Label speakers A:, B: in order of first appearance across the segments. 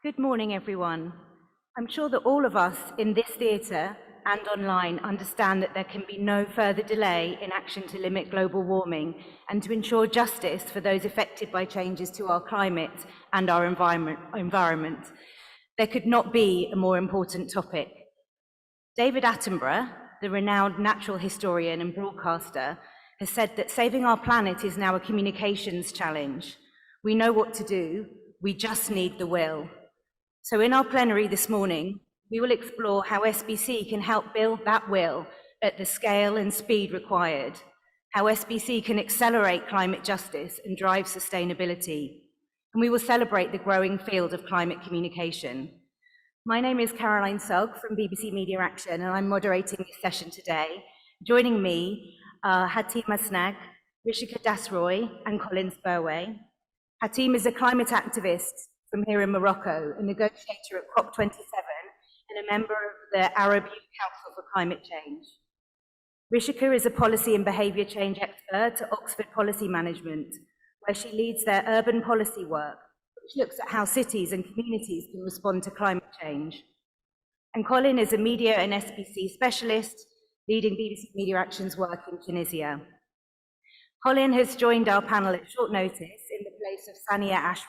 A: Good morning, everyone. I'm sure that all of us in this theatre and online understand that there can be no further delay in action to limit global warming and to ensure justice for those affected by changes to our climate and our environment. There could not be a more important topic. David Attenborough, the renowned natural historian and broadcaster, has said that saving our planet is now a communications challenge. We know what to do, we just need the will. So in our plenary this morning, we will explore how SBC can help build that will at the scale and speed required, how SBC can accelerate climate justice and drive sustainability, and we will celebrate the growing field of climate communication. My name is Caroline Sugg from BBC Media Action, and I'm moderating this session today. Joining me are Hatim Asnag, Rishika Dasroy, and Colin Spurway. Hatim is a climate activist from here in Morocco, a negotiator at COP27, and a member of the Arab Youth Council for Climate Change. Rishika is a policy and behaviour change expert at Oxford Policy Management, where she leads their urban policy work, which looks at how cities and communities can respond to climate change. And Colin is a media and SBC specialist, leading BBC Media Action's work in Tunisia. Colin has joined our panel at short notice in the place of Sania Ashraf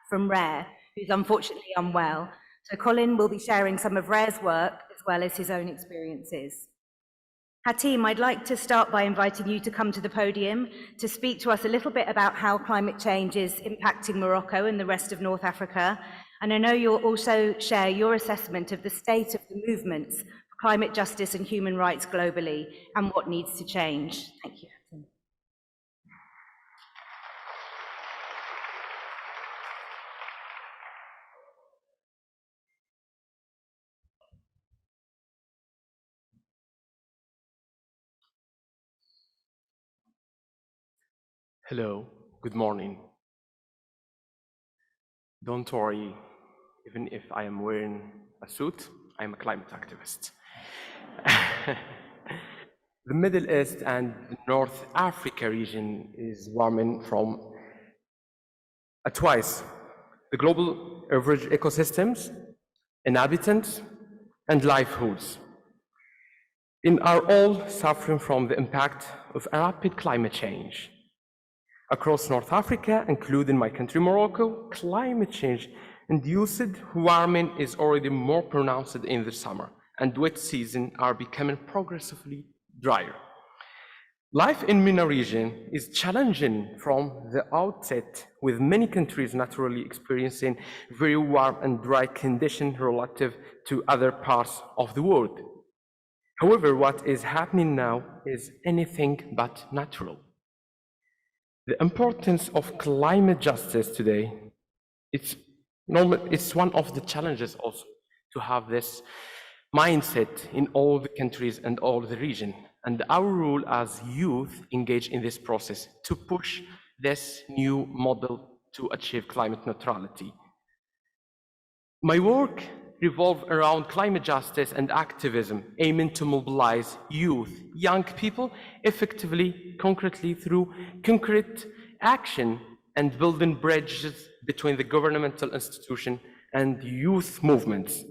A: from RARE, who's unfortunately unwell. So Colin will be sharing some of RARE's work as well as his own experiences. Hatim, I'd like to start by inviting you to come to the podium to speak to us a little bit about how climate change is impacting Morocco and the rest of North Africa. And I know you'll also share your assessment of the state of the movements for climate justice and human rights globally and what needs to change. Thank you, Hatim.
B: Hello, good morning. Don't worry, even if I am wearing a suit, I'm a climate activist. The Middle East and the North Africa region is warming from twice the global average ecosystems, inhabitants, and livelihoods, and are all suffering from the impact of rapid climate change. Across North Africa, including my country, Morocco, climate change-induced warming is already more pronounced in the summer, and wet seasons are becoming progressively drier. Life in MENA region is challenging from the outset, with many countries naturally experiencing very warm and dry conditions relative to other parts of the world. However, what is happening now is anything but natural. The importance of climate justice today, it's one of the challenges also to have this mindset in all the countries and all the region. And our role as youth engage in this process to push this new model to achieve climate neutrality. My work revolves around climate justice and activism, aiming to mobilize youth, young people, effectively, concretely through concrete action and building bridges between the governmental institution and youth movements,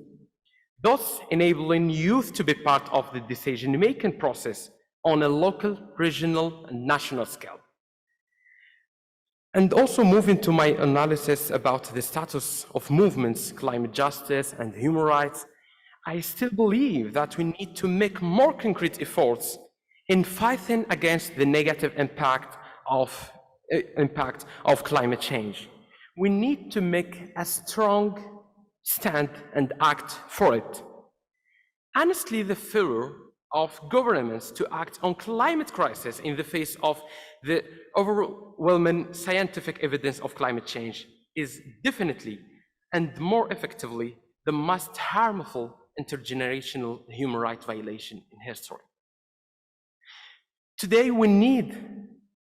B: thus enabling youth to be part of the decision-making process on a local, regional, and national scale. And also moving to my analysis about the status of movements, climate justice, and human rights, I still believe that we need to make more concrete efforts in fighting against the negative impact of climate change. We need to make a strong stand and act for it. Honestly, the failure of governments to act on climate crisis in the face of the overwhelming scientific evidence of climate change is definitely and more effectively the most harmful intergenerational human rights violation in history. Today, we need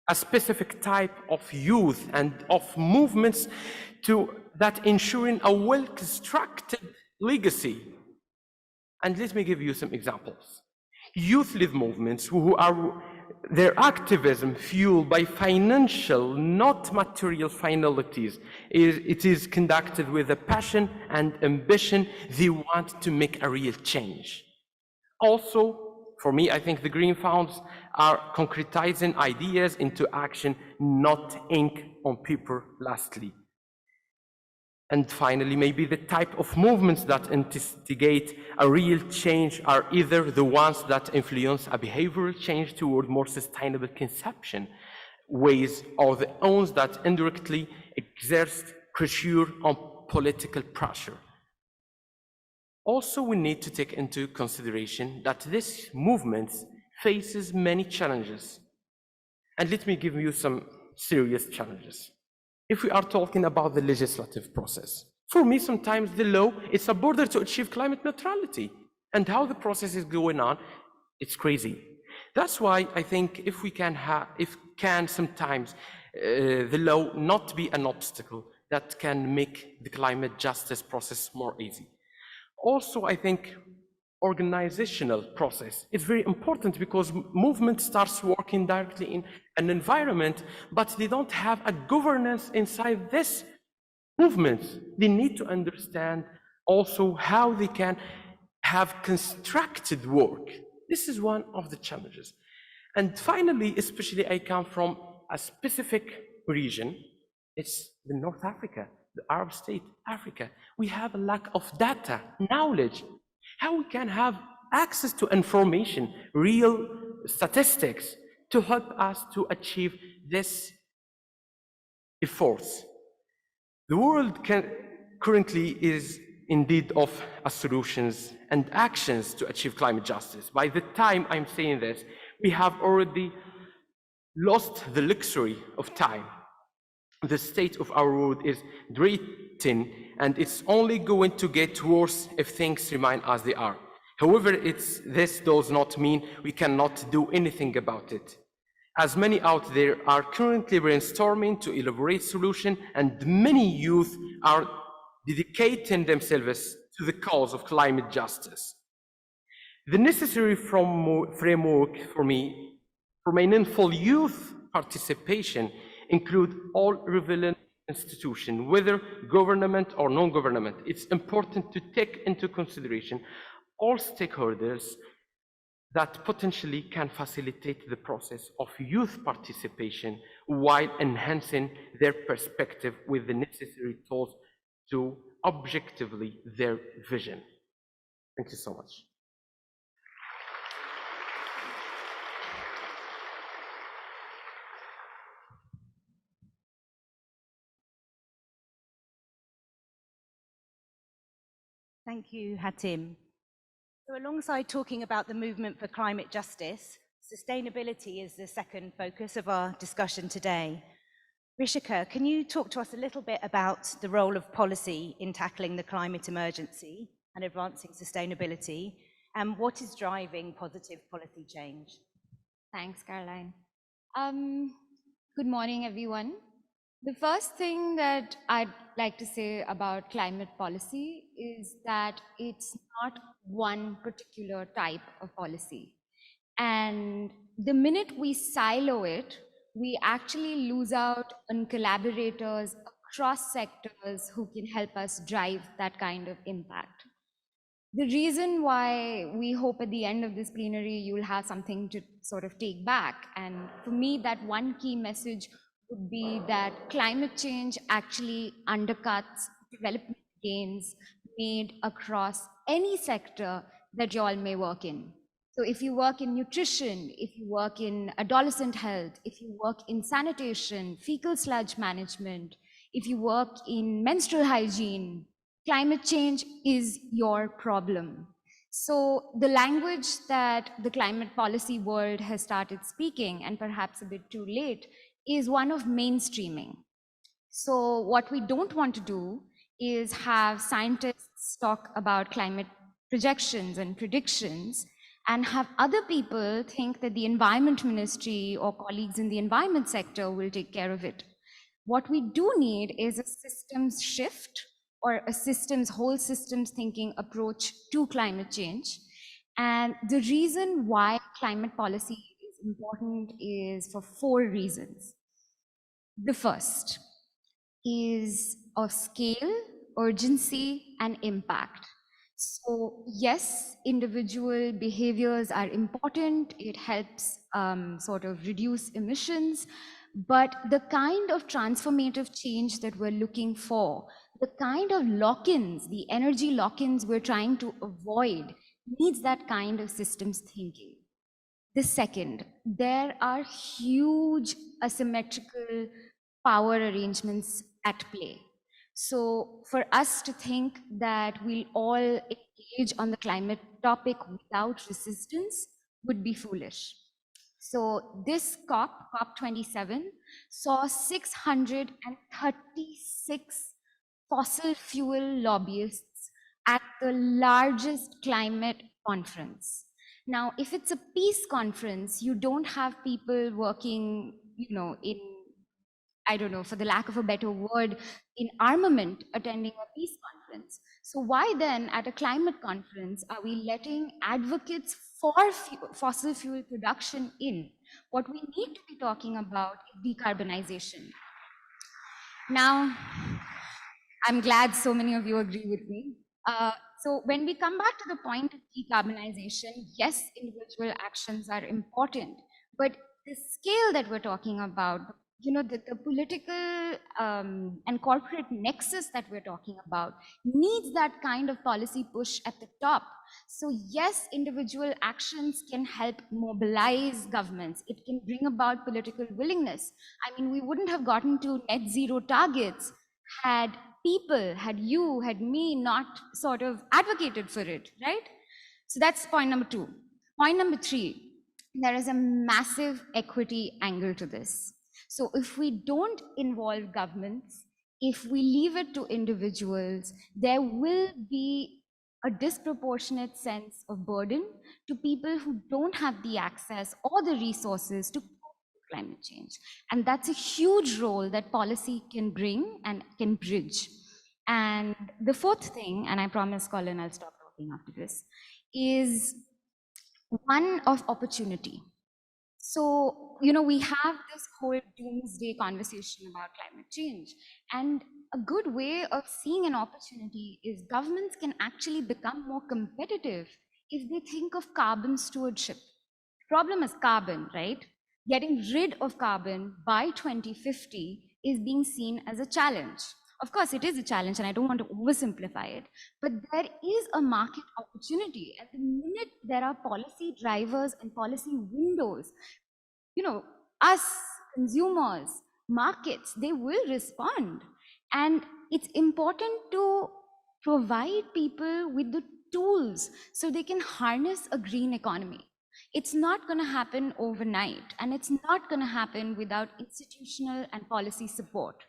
B: a specific type of youth and of movements that ensuring a well-constructed legacy. And let me give you some examples. Youth-led movements who are their activism fueled by financial, not material finalities. It is conducted with a passion and ambition. They want to make a real change. Also, for me, I think the Green Funds are concretizing ideas into action, not ink on paper, lastly. And finally, maybe the type of movements that instigate a real change are either the ones that influence a behavioral change toward more sustainable consumption ways, or the ones that indirectly exert pressure on political pressure. Also, we need to take into consideration that this movement faces many challenges. And let me give you some serious challenges. If we are talking about the legislative process, for me, sometimes the law is a border to achieve climate neutrality. And how the process is going on, it's crazy. That's why I think if sometimes the law not be an obstacle that can make the climate justice process more easy. Also, I think organizational process is very important because movement starts working directly in an environment, but they don't have a governance inside this movement. They need to understand also how they can have constructed work. This is one of the challenges. And finally, especially I come from a specific region. It's the North Africa, the Arab state, Africa. We have a lack of data, knowledge. How we can have access to information, real statistics, to help us to achieve this efforts. The world currently is in need of solutions and actions to achieve climate justice. By the time I'm saying this, we have already lost the luxury of time. The state of our world is draining, and it's only going to get worse if things remain as they are. However, this does not mean we cannot do anything about it. As many out there are currently brainstorming to elaborate solutions, and many youth are dedicating themselves to the cause of climate justice. The necessary framework for meaningful youth participation include all relevant institutions, whether government or non-government. It's important to take into consideration all stakeholders that potentially can facilitate the process of youth participation while enhancing their perspective with the necessary tools to objectively their vision. Thank you so much.
A: Thank you, Hatim. So alongside talking about the movement for climate justice, sustainability is the second focus of our discussion today. Rishika, can you talk to us a little bit about the role of policy in tackling the climate emergency and advancing sustainability, and what is driving positive policy change?
C: Thanks, Caroline. Good morning, everyone. The first thing that I'd like to say about climate policy is that it's not one particular type of policy. And the minute we silo it, we actually lose out on collaborators across sectors who can help us drive that kind of impact. The reason why we hope at the end of this plenary you'll have something to sort of take back, and for me that one key message would be that climate change actually undercuts development gains made across any sector that you all may work in. So if you work in nutrition, if you work in adolescent health, if you work in sanitation, fecal sludge management, if you work in menstrual hygiene, climate change is your problem. So the language that the climate policy world has started speaking, and perhaps a bit too late, is one of mainstreaming. So what we don't want to do is have scientists talk about climate projections and predictions and have other people think that the environment ministry or colleagues in the environment sector will take care of it. What we do need is a systems shift, or a whole systems thinking approach to climate change. And the reason why climate policy is important is for 4 reasons. The first is of scale, urgency, and impact. So yes, individual behaviors are important. It helps sort of reduce emissions, but the kind of transformative change that we're looking for, the kind of lock-ins, the energy lock-ins we're trying to avoid, needs that kind of systems thinking. The second, there are huge asymmetrical power arrangements at play. So for us to think that we'll all engage on the climate topic without resistance would be foolish. So this COP27, saw 636 fossil fuel lobbyists at the largest climate conference. Now, if it's a peace conference, you don't have people working, in, I don't know, for the lack of a better word, in armament attending a peace conference. So why then at a climate conference are we letting advocates for fossil fuel production in? What we need to be talking about is decarbonization. Now, I'm glad so many of you agree with me. So when we come back to the point of decarbonization, yes, individual actions are important, but the scale that we're talking about, the political and corporate nexus that we're talking about needs that kind of policy push at the top. So yes, individual actions can help mobilize governments. It can bring about political willingness. I mean, we wouldn't have gotten to net zero targets had people, had you, had me not sort of advocated for it, right? So that's point number 2. Point number 3, there is a massive equity angle to this. So if we don't involve governments, if we leave it to individuals, there will be a disproportionate sense of burden to people who don't have the access or the resources to climate change. And that's a huge role that policy can bring and can bridge. And the 4th thing, and I promise, Colin, I'll stop talking after this, is one of opportunity. So, we have this whole doomsday conversation about climate change. And a good way of seeing an opportunity is governments can actually become more competitive if they think of carbon stewardship. Problem is carbon, right? Getting rid of carbon by 2050 is being seen as a challenge. Of course, it is a challenge, and I don't want to oversimplify it, but there is a market opportunity. At the minute there are policy drivers and policy windows, us, consumers, markets, they will respond. And it's important to provide people with the tools so they can harness a green economy. It's not going to happen overnight, and it's not going to happen without institutional and policy support.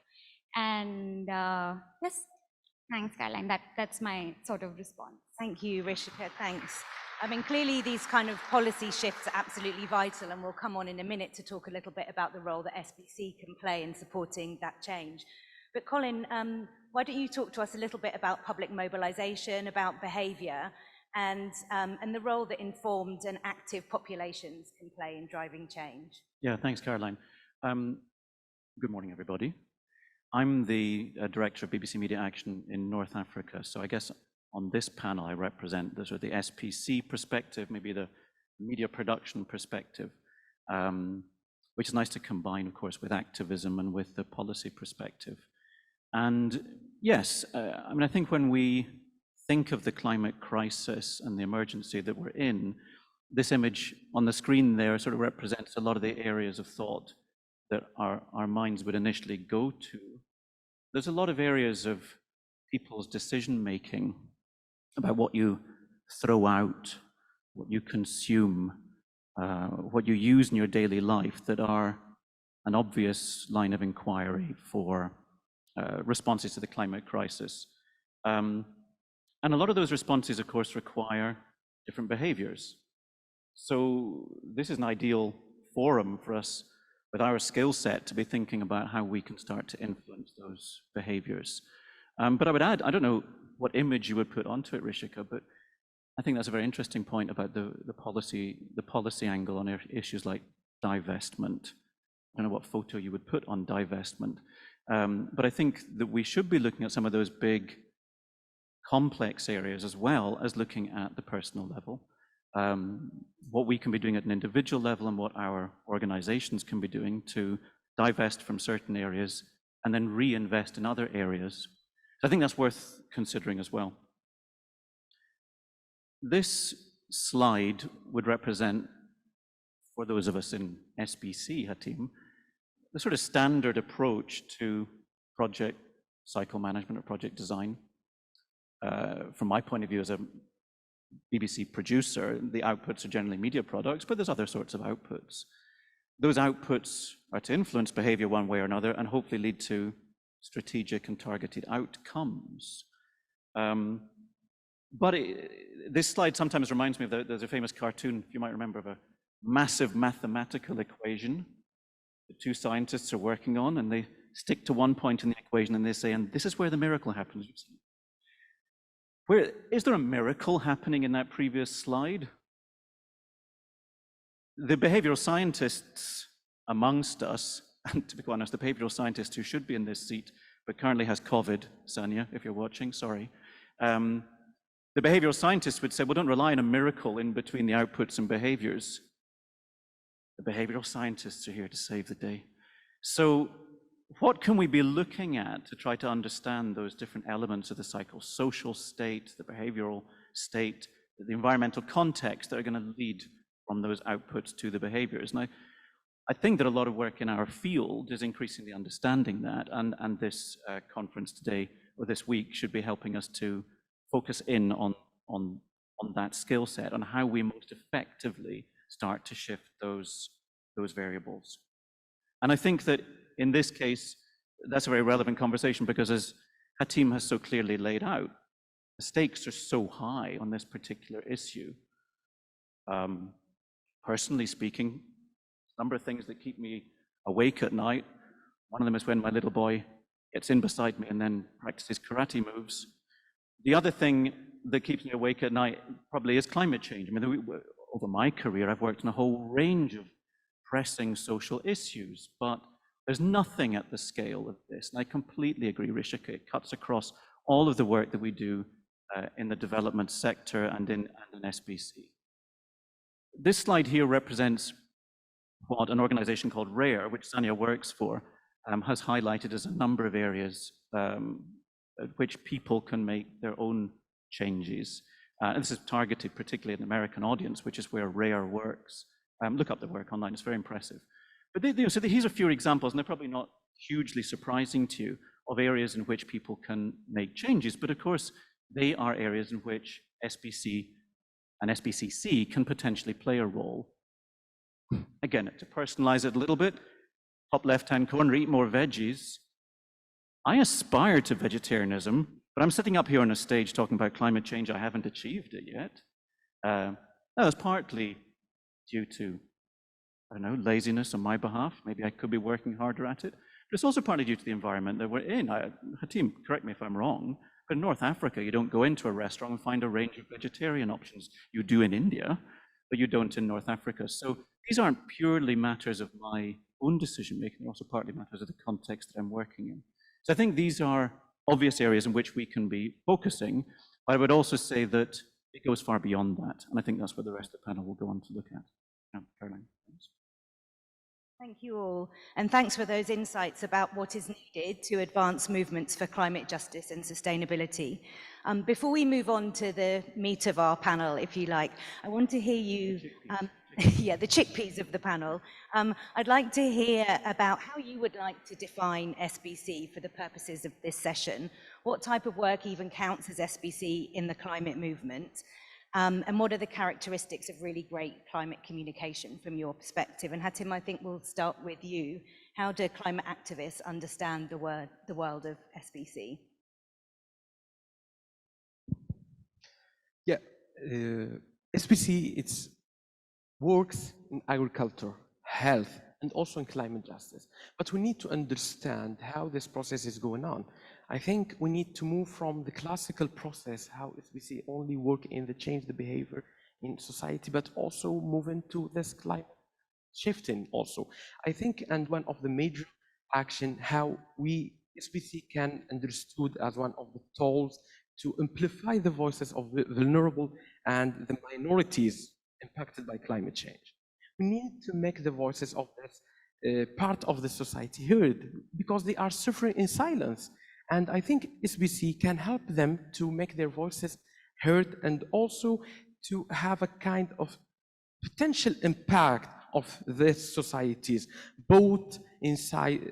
C: And yes, thanks, Caroline. That's my sort of response.
A: Thank you, Rishika. Thanks. I mean, clearly these kind of policy shifts are absolutely vital, and we'll come on in a minute to talk a little bit about the role that SBC can play in supporting that change. But Colin, why don't you talk to us a little bit about public mobilization, about behaviour, and the role that informed and active populations can play in driving change?
D: Yeah, thanks, Caroline. Good morning, everybody. I'm the director of BBC Media Action in North Africa. So I guess on this panel, I represent the sort of the SPC perspective, maybe the media production perspective, which is nice to combine, of course, with activism and with the policy perspective. And yes, I mean, I think when we think of the climate crisis and the emergency that we're in, this image on the screen there sort of represents a lot of the areas of thought that our minds would initially go to. There's a lot of areas of people's decision-making about what you throw out, what you consume, what you use in your daily life that are an obvious line of inquiry for responses to the climate crisis. And a lot of those responses, of course, require different behaviors. So this is an ideal forum for us with our skill set to be thinking about how we can start to influence those behaviors. But I would add, I don't know what image you would put onto it, Rishika, but I think that's a very interesting point about the policy angle on issues like divestment. I don't know what photo you would put on divestment, but I think that we should be looking at some of those big, complex areas as well as looking at the personal level, what we can be doing at an individual level and what our organizations can be doing to divest from certain areas and then reinvest in other areas. So I think that's worth considering as well. This slide would represent, for those of us in SBC, Hatim, the sort of standard approach to project cycle management or project design. From my point of view as a BBC producer, the outputs are generally media products, but there's other sorts of outputs. Those outputs are to influence behavior one way or another and hopefully lead to strategic and targeted outcomes. But this slide sometimes reminds me of there's a famous cartoon, if you might remember, of a massive mathematical equation that two scientists are working on, and they stick to one point in the equation and they say, and this is where the miracle happens. Is there a miracle happening in that previous slide? The behavioral scientists amongst us, and to be quite honest, the behavioral scientist who should be in this seat, but currently has COVID, Sanya, if you're watching, sorry. The behavioral scientists would say, well, don't rely on a miracle in between the outputs and behaviors. The behavioral scientists are here to save the day. So what can we be looking at to try to understand those different elements of the psychosocial state, the behavioral state, the environmental context that are going to lead from those outputs to the behaviors? And I think that a lot of work in our field is increasingly understanding that, and this conference today, or this week, should be helping us to focus in on that skill set, on how we most effectively start to shift those variables. And I think that in this case, that's a very relevant conversation because, as Hatim has so clearly laid out, the stakes are so high on this particular issue. Personally speaking, a number of things that keep me awake at night. One of them is when my little boy gets in beside me and then practices karate moves. The other thing that keeps me awake at night probably is climate change. I mean, over my career, I've worked on a whole range of pressing social issues, but there's nothing at the scale of this. And I completely agree, Rishika. It cuts across all of the work that we do in the development sector and in SBC. This slide here represents what an organization called RARE, which Sanya works for, has highlighted as a number of areas at which people can make their own changes. And this is targeted particularly at an American audience, which is where RARE works. Look up the work online, it's very impressive. But so here's a few examples, and they're probably not hugely surprising to you, of areas in which people can make changes. But of course, they are areas in which SBC and SBCC can potentially play a role. Again, to personalize it a little bit, top left-hand corner, eat more veggies. I aspire to vegetarianism, But I'm sitting up here on a stage talking about climate change. I haven't achieved it yet. That's partly due to, I don't know, laziness on my behalf. Maybe I could be working harder at it. But it's also partly due to the environment that we're in. Hatim, correct me if I'm wrong, but in North Africa, you don't go into a restaurant and find a range of vegetarian options. You do in India, but you don't in North Africa. So these aren't purely matters of my own decision-making, they're also partly matters of the context that I'm working in. So I think these are obvious areas in which we can be focusing, but I would also say that it goes far beyond that, and I think that's what the rest of the panel will go on to look at. Caroline, thanks.
A: Thank you all, and thanks for those insights about what is needed to advance movements for climate justice and sustainability. Before we move on to the meat of our panel, if you like, I want to hear you, yeah, the chickpeas of the panel. I'd like to hear about how you would like to define SBC for the purposes of this session. What type of work even counts as SBC in the climate movement? And what are the characteristics of really great climate communication from your perspective? And Hatim, I think we'll start with you. How do climate activists understand the world of SBC?
B: Yeah, SBC, it's works in agriculture, health, and also in climate justice. But we need to understand how this process is going on. I think we need to move from the classical process, how SBC only work in the change the behavior in society, but also move into this climate shifting also. I think, and one of the major action, how we SBC can understood as one of the tools to amplify the voices of the vulnerable and the minorities impacted by climate change. We need to make the voices of this part of the society heard, because they are suffering in silence. And I think SBC can help them to make their voices heard and also to have a kind of potential impact of these societies, both inside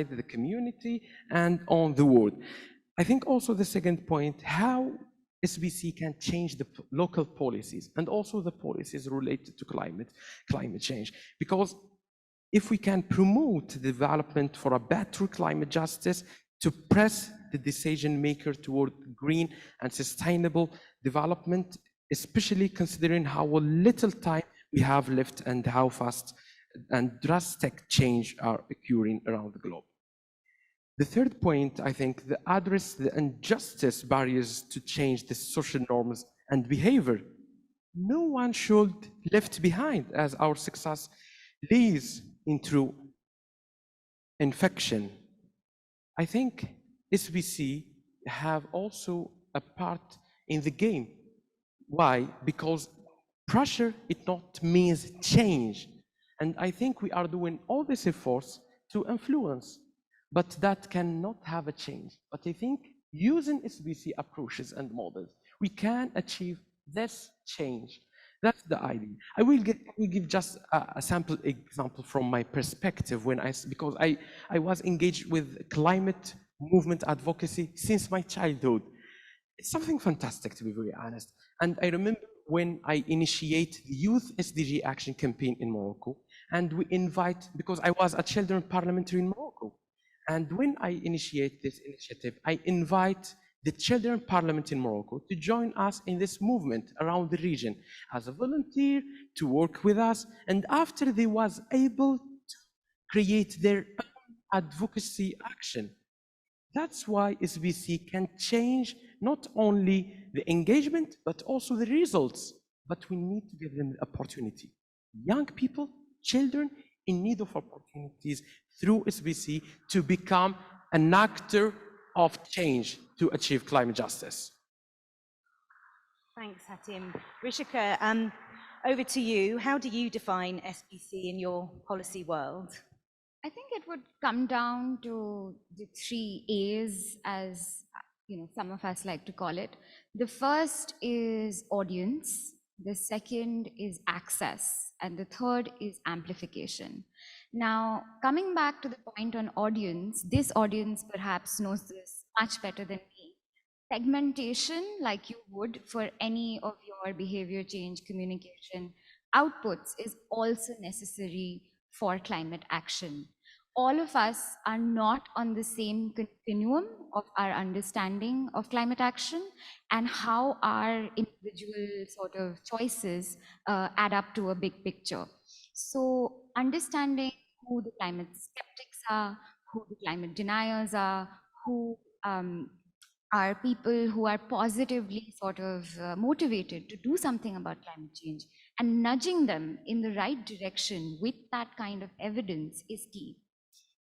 B: the community and on the world. I think also the second point, how SBC can change the local policies and also the policies related to climate change. Because if we can promote the development for a better climate justice, to press the decision maker toward green and sustainable development, especially considering how little time we have left and how fast and drastic change are occurring around the globe. The third point, I think, the address the injustice barriers to change the social norms and behavior. No one should left behind, as our success leads into infection. I think SBC have also a part in the game. Why? Because pressure, it not means change. And I think we are doing all these efforts to influence, but that cannot have a change. But I think using SBC approaches and models, we can achieve this change. That's the idea. I will give just a sample example from my perspective because I was engaged with climate movement advocacy since my childhood. It's something fantastic, to be very honest. And I remember when I initiate the Youth SDG Action Campaign in Morocco, and we invite, because I was a children parliamentary in Morocco, and when I initiate this initiative, I invite the Children Parliament in Morocco to join us in this movement around the region as a volunteer to work with us. And after they was able to create their own advocacy action. That's why SBC can change not only the engagement, but also the results. But we need to give them the opportunity. Young people, children in need of opportunities through SBC to become an actor of change to achieve climate justice.
A: Thanks, Hatim. Rishika, over to you. How do you define SBC in your policy world?
C: I think it would come down to the 3 A's, as some of us like to call it. The first is audience, the second is access, and the third is amplification. Now, coming back to the point on audience, this audience perhaps knows this much better than me. Segmentation, like you would for any of your behavior change communication outputs, is also necessary for climate action. all of us are not on the same continuum of our understanding of climate action and how our individual sort of choices add up to a big picture. So understanding who the climate skeptics are, who the climate deniers are, who are people who are positively sort of motivated to do something about climate change, and nudging them in the right direction with that kind of evidence is key.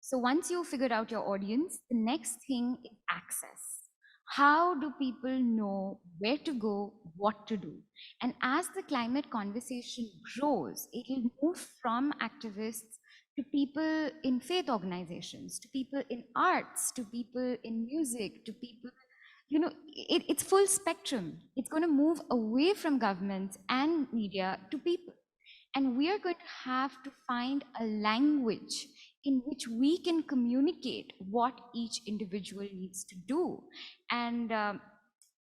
C: So once you figured out your audience, the next thing is access. How do people know where to go, what to do? And as the climate conversation grows, it will move from activists to people in faith organizations, to people in arts, to people in music, to people, it's full spectrum. It's going to move away from governments and media to people. And we are going to have to find a language in which we can communicate what each individual needs to do. And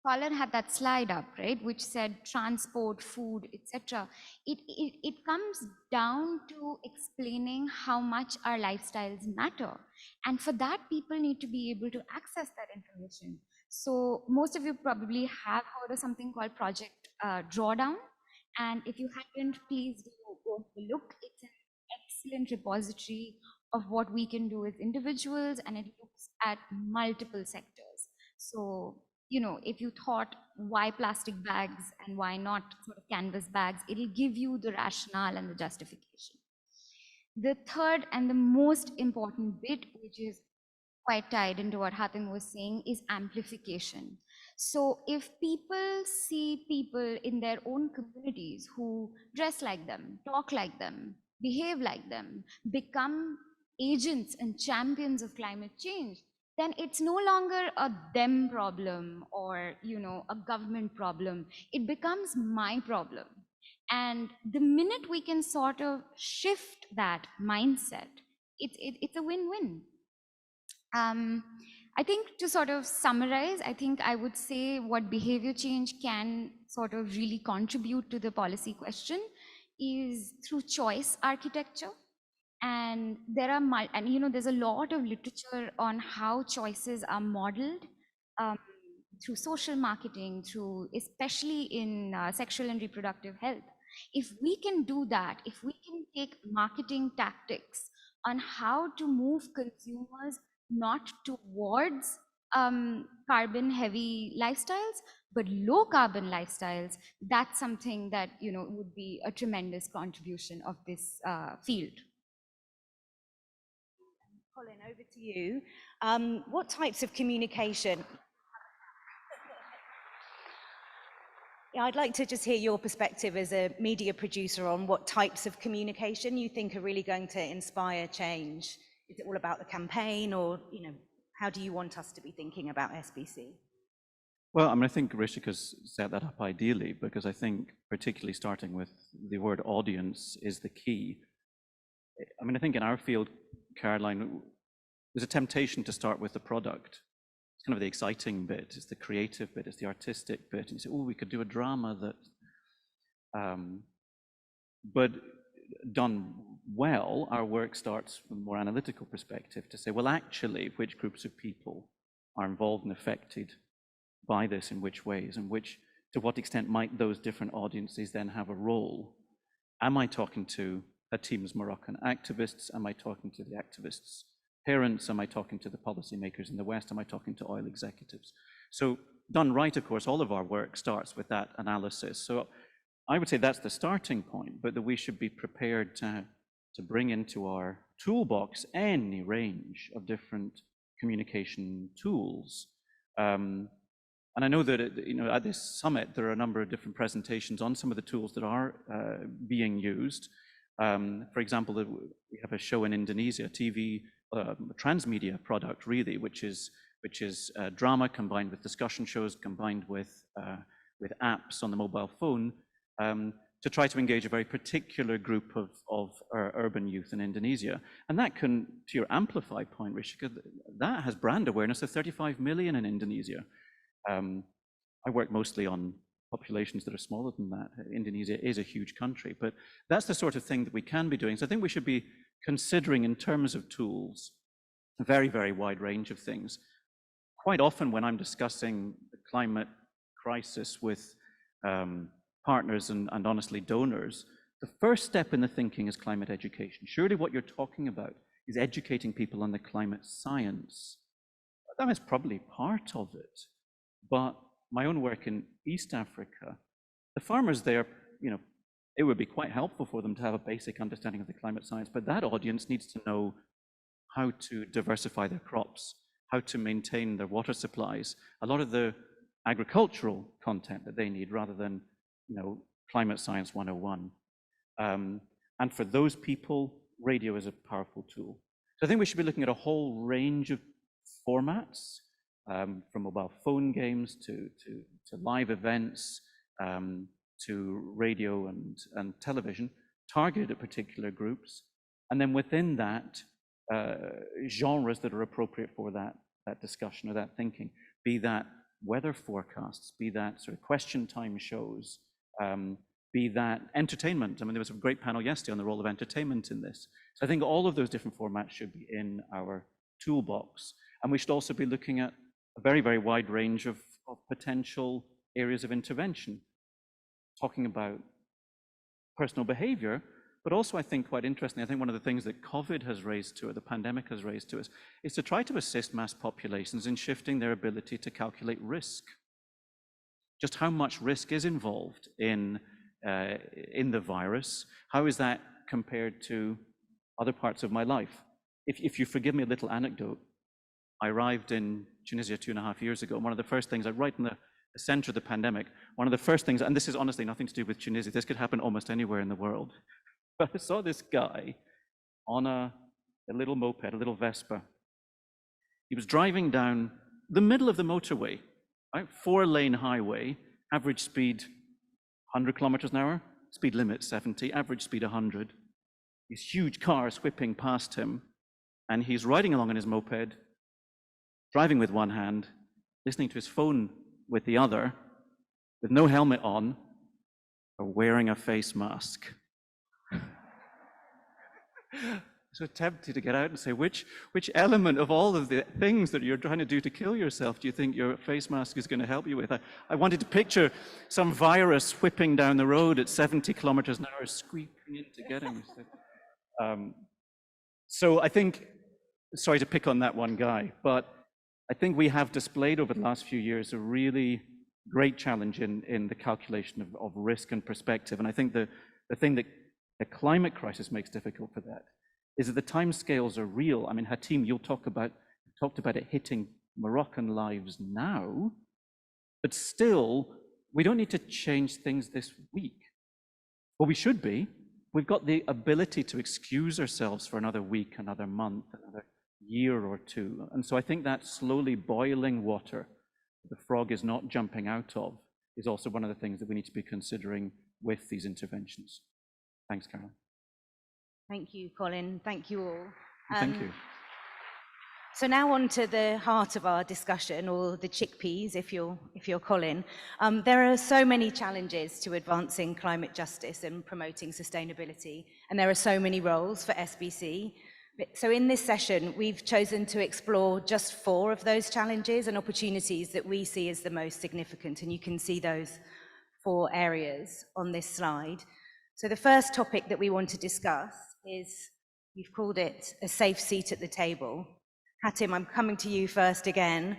C: Colin had that slide up, right, which said transport, food, etc. It comes down to explaining how much our lifestyles matter. And for that, people need to be able to access that information. So most of you probably have heard of something called Project Drawdown. And if you haven't, please do go have a look. It's an excellent repository of what we can do as individuals, and it looks at multiple sectors. So, if you thought why plastic bags and why not sort of canvas bags, it'll give you the rationale and the justification. The third and the most important bit, which is quite tied into what Hatim was saying, is amplification. So if people see people in their own communities who dress like them, talk like them, behave like them, become agents and champions of climate change, then it's no longer a them problem or a government problem. It becomes my problem. And the minute we can sort of shift that mindset, it's a win-win. I think to sort of summarize, I think I would say what behavior change can sort of really contribute to the policy question is through choice architecture. And there's a lot of literature on how choices are modeled through social marketing, through especially in sexual and reproductive health. If we can do that, if we can take marketing tactics on how to move consumers not towards carbon heavy lifestyles, but low carbon lifestyles, that's something that would be a tremendous contribution of this field.
A: Colin, over to you. What types of communication? Yeah, I'd like to just hear your perspective as a media producer on what types of communication you think are really going to inspire change. Is it all about the campaign, or how do you want us to be thinking about SBC?
D: Well, I think Rishika's set that up ideally, because I think particularly starting with the word audience is the key. I think in our field, Caroline, there's a temptation to start with the product. It's kind of the exciting bit, it's the creative bit, it's the artistic bit. And you say, oh, we could do a drama that, but done well, our work starts from a more analytical perspective to say, well, actually, which groups of people are involved and affected by this in which ways, and to what extent might those different audiences then have a role? Am I talking to Hatim's Moroccan activists? Am I talking to the activists' parents? Am I talking to the policymakers in the West? Am I talking to oil executives? So done right, of course, all of our work starts with that analysis. So I would say that's the starting point, but that we should be prepared to bring into our toolbox any range of different communication tools. And I know that at this summit, there are a number of different presentations on some of the tools that are being used. For example, we have a show in Indonesia, a TV transmedia product, really, which is drama combined with discussion shows, combined with apps on the mobile phone, to try to engage a very particular group of urban youth in Indonesia. And that can, to your amplify point, Rishika, that has brand awareness of 35 million in Indonesia. I work mostly on populations that are smaller than that. Indonesia is a huge country, but that's the sort of thing that we can be doing. So I think we should be considering in terms of tools a very, very wide range of things. Quite often when I'm discussing the climate crisis with partners and honestly donors, the first step in the thinking is climate education. Surely what you're talking about is educating people on the climate science. That is probably part of it. But my own work in East Africa, the farmers there, it would be quite helpful for them to have a basic understanding of the climate science, but that audience needs to know how to diversify their crops, how to maintain their water supplies, a lot of the agricultural content that they need rather than, climate science 101. And for those people, radio is a powerful tool. So I think we should be looking at a whole range of formats, from mobile phone games to live events, to radio and television, targeted at particular groups. And then within that, genres that are appropriate for that discussion or that thinking, be that weather forecasts, be that sort of question time shows, be that entertainment. I mean, there was a great panel yesterday on the role of entertainment in this. So I think all of those different formats should be in our toolbox. And we should also be looking at a very, very wide range of potential areas of intervention, talking about personal behavior, but also I think quite interestingly, I think one of the things that COVID has raised to it, the pandemic has raised to us, is to try to assist mass populations in shifting their ability to calculate risk. Just how much risk is involved in the virus? How is that compared to other parts of my life? If you forgive me a little anecdote, I arrived in Tunisia 2.5 years ago. And one of the first things, right in the center of the pandemic, one of the first things, and this is honestly nothing to do with Tunisia, this could happen almost anywhere in the world. But I saw this guy on a little moped, a little Vespa. He was driving down the middle of the motorway, right? 4-lane highway, average speed 100 kilometers an hour, speed limit 70, average speed 100. These huge cars whipping past him, and he's riding along on his moped, driving with one hand, listening to his phone with the other, with no helmet on, or wearing a face mask. So tempted to get out and say, which element of all of the things that you're trying to do to kill yourself do you think your face mask is going to help you with? I wanted to picture some virus whipping down the road at 70 kilometers an hour, squeaking in to get him. So I think, sorry to pick on that one guy, but I think we have displayed over the last few years a really great challenge in the calculation of risk and perspective. And I think the thing that the climate crisis makes difficult for that is that the timescales are real. I mean, Hatim, you talked about it hitting Moroccan lives now, but still, we don't need to change things this week. Well, we should be. We've got the ability to excuse ourselves for another week, another month, another year or two. And so I think that slowly boiling water the frog is not jumping out of is also one of the things that we need to be considering with these interventions. Thanks, Carol.
A: Thank you, Colin. Thank you all.
D: Thank you.
A: So now on to the heart of our discussion, or the chickpeas, if you're Colin. There are so many challenges to advancing climate justice and promoting sustainability, and there are so many roles for SBC. So in this session, we've chosen to explore just 4 of those challenges and opportunities that we see as the most significant, and you can see those 4 areas on this slide. So the first topic that we want to discuss is, we've called it a safe seat at the table. Hatim, I'm coming to you first again.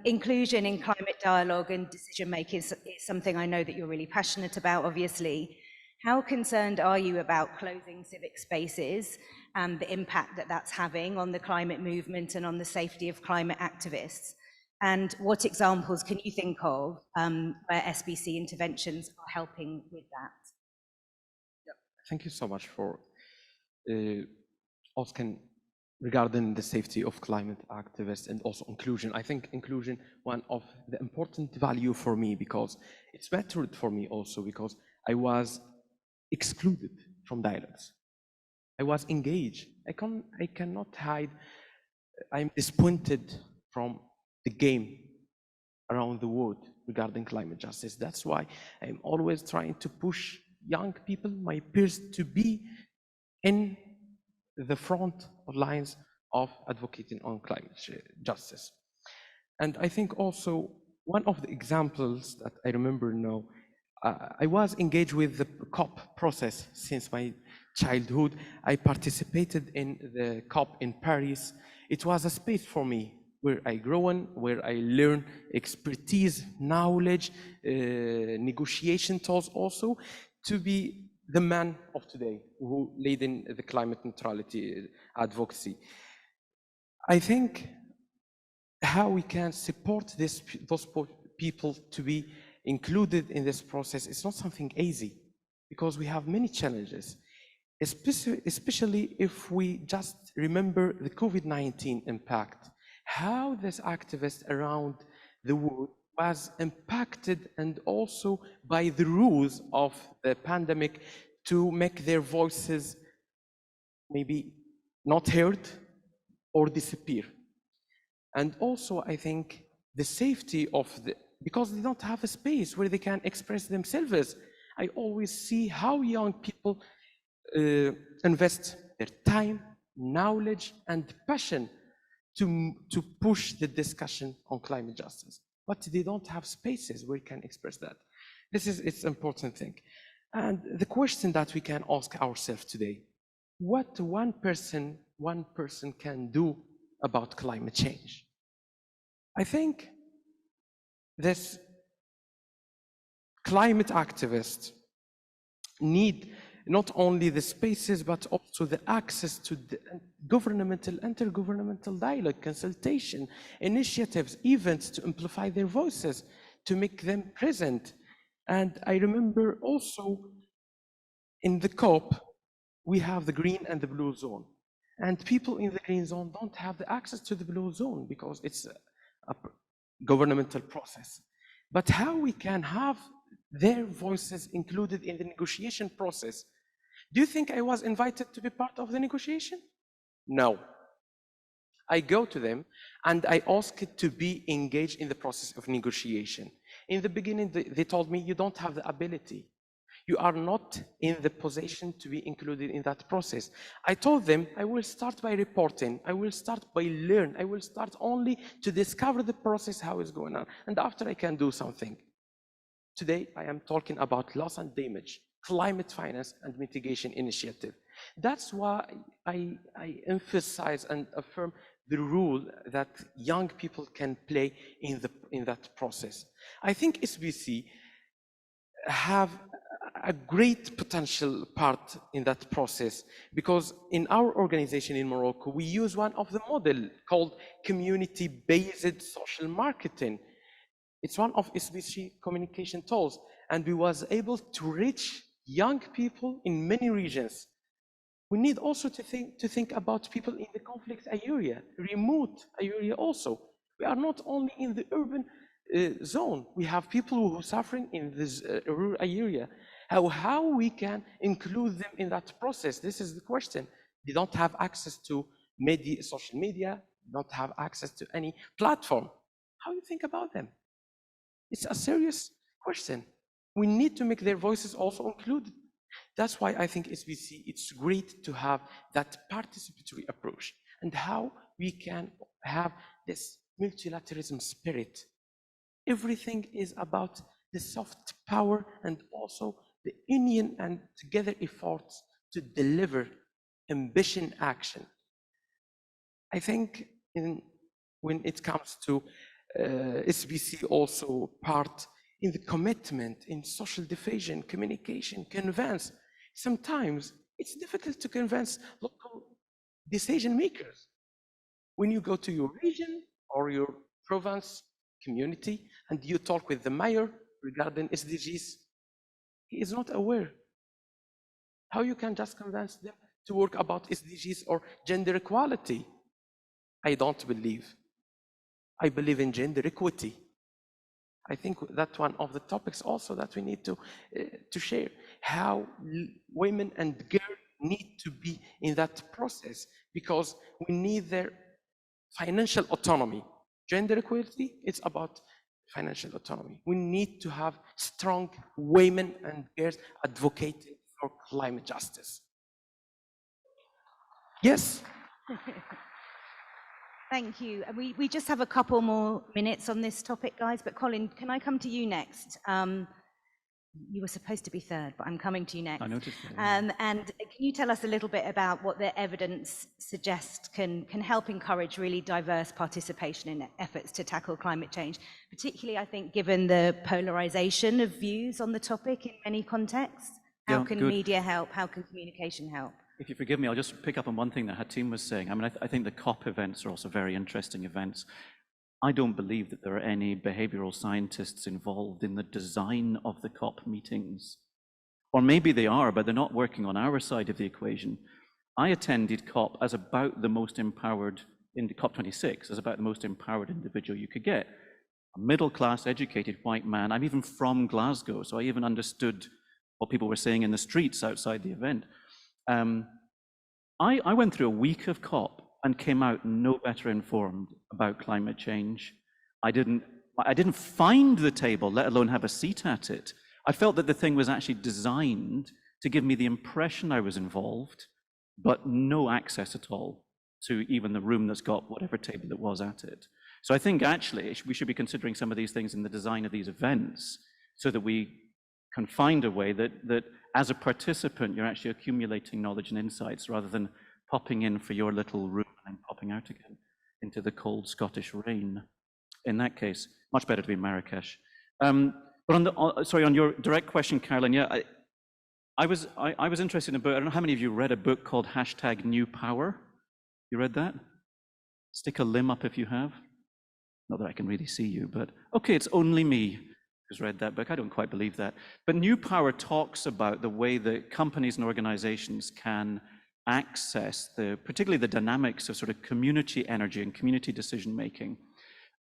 A: Inclusion in climate dialogue and decision making is something I know that you're really passionate about, obviously. How concerned are you about closing civic spaces and the impact that that's having on the climate movement and on the safety of climate activists? And what examples can you think of where SBC interventions are helping with that?
B: Thank you so much for asking regarding the safety of climate activists and also inclusion. I think inclusion, one of the important value for me, because it's mattered for me also because I was excluded from dialogues. I was engaged. I cannot hide. I'm disappointed from the game around the world regarding climate justice. That's why I'm always trying to push young people, my peers, to be in the front lines of advocating on climate justice. And I think also one of the examples that I remember now, I was engaged with the COP process since my childhood. I participated in the COP in Paris. It was a space for me where I grew in, where I learned expertise, knowledge, negotiation tools also, to be the man of today who led in the climate neutrality advocacy. I think how we can support those people to be included in this process is not something easy, because we have many challenges, especially if we just remember the COVID-19 impact, how this activists around the world was impacted, and also by the rules of the pandemic to make their voices maybe not heard or disappear. And also, I think the safety of because they don't have a space where they can express themselves. I always see how young people invest their time, knowledge, and passion to push the discussion on climate justice. But they don't have spaces where you can express that. It's an important thing. And the question that we can ask ourselves today, what one person can do about climate change? I think this climate activists need not only the spaces, but also the access to the intergovernmental dialogue, consultation, initiatives, events to amplify their voices, to make them present. And I remember also in the COP, we have the green and the blue zone. And people in the green zone don't have the access to the blue zone because it's a governmental process. But how we can have their voices included in the negotiation process? Do you think I was invited to be part of the negotiation? No. I go to them and I ask to be engaged in the process of negotiation. In the beginning, they told me, you don't have the ability. You are not in the position to be included in that process. I told them, I will start by reporting. I will start by learn. I will start only to discover the process, how it's going on. And after I can do something. Today, I am talking about loss and damage, climate finance and mitigation initiative. That's why I emphasize and affirm the role that young people can play in that process. I think SBC have a great potential part in that process, because in our organization in Morocco, we use one of the model called community-based social marketing. It's one of SBC communication tools, and we was able to reach young people in many regions. We need also to think about people in the conflict area, remote area also. We are not only in the urban zone. We have people who are suffering in this rural area. How we can include them in that process? This is the question. They don't have access to social media, don't have access to any platform. How do you think about them? It's a serious question. We need to make their voices also included. That's why I think SBC, it's great to have that participatory approach, and how we can have this multilateralism spirit. Everything is about the soft power and also the union and together efforts to deliver ambition action. I think when it comes to SBC also part in the commitment in social diffusion, communication, convince. Sometimes it's difficult to convince local decision makers. When you go to your region or your province, community, and you talk with the mayor regarding SDGs, he is not aware. How you can just convince them to work about SDGs or gender equality? I don't believe. I believe in gender equity. I think that's one of the topics also that we need to share, how women and girls need to be in that process, because we need their financial autonomy. Gender equality, it's about financial autonomy. We need to have strong women and girls advocating for climate justice. Yes.
A: Thank you. And we just have a couple more minutes on this topic, guys, but Colin, can I come to you next? You were supposed to be third, but I'm coming to you next.
D: I noticed that.
A: And can you tell us a little bit about what the evidence suggests can help encourage really diverse participation in efforts to tackle climate change, particularly, I think, given the polarization of views on the topic in many contexts? How
D: Yeah,
A: can
D: good.
A: media help? How can communication help?
D: If you forgive me, I'll just pick up on one thing that Hatim was saying. I mean, I think the COP events are also very interesting events. I don't believe that there are any behavioral scientists involved in the design of the COP meetings. Or maybe they are, but they're not working on our side of the equation. I attended COP as about the most empowered, in COP26, as about the most empowered individual you could get. A middle-class, educated white man. I'm even from Glasgow, so I even understood what people were saying in the streets outside the event. I went through a week of COP and came out no better informed about climate change. I didn't find the table, let alone have a seat at it. I felt that the thing was actually designed to give me the impression I was involved, but no access at all to even the room that's got whatever table it was at it. So I think actually we should be considering some of these things in the design of these events so that we can find a way that as a participant, you're actually accumulating knowledge and insights rather than popping in for your little room and popping out again into the cold Scottish rain. In that case, much better to be in Marrakesh. But on your direct question, Caroline, yeah, I was interested in a book. I don't know how many of you read a book called #NewPower. You read that? Stick a limb up if you have. Not that I can really see you, but okay, it's only me who's read that book. I don't quite believe that. But New Power talks about the way that companies and organizations can access particularly the dynamics of sort of community energy and community decision making.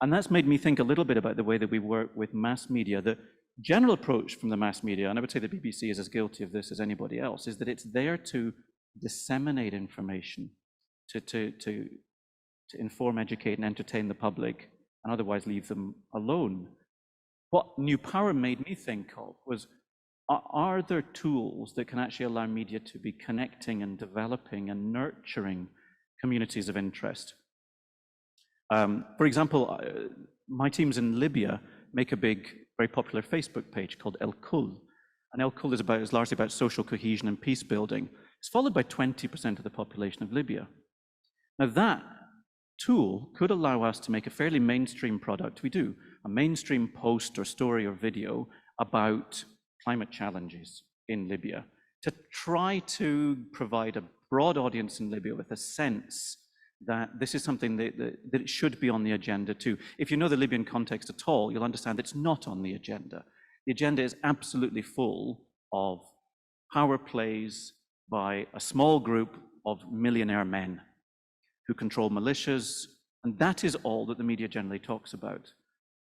D: And that's made me think a little bit about the way that we work with mass media. The general approach from the mass media, and I would say the BBC is as guilty of this as anybody else, is that it's there to disseminate information, to inform, educate, and entertain the public, and otherwise leave them alone. What New Power made me think of was, are there tools that can actually allow media to be connecting and developing and nurturing communities of interest? For example, my teams in Libya make a big, very popular Facebook page called El Kul. And El Kul is largely about social cohesion and peace building. It's followed by 20% of the population of Libya. Now that tool could allow us to make a fairly mainstream product. We do a mainstream post or story or video about climate challenges in Libya to try to provide a broad audience in Libya with a sense that this is something that it should be on the agenda too. If you know the Libyan context at all, you'll understand it's not on the agenda. The agenda is absolutely full of power plays by a small group of millionaire men who control militias, and that is all that the media generally talks about.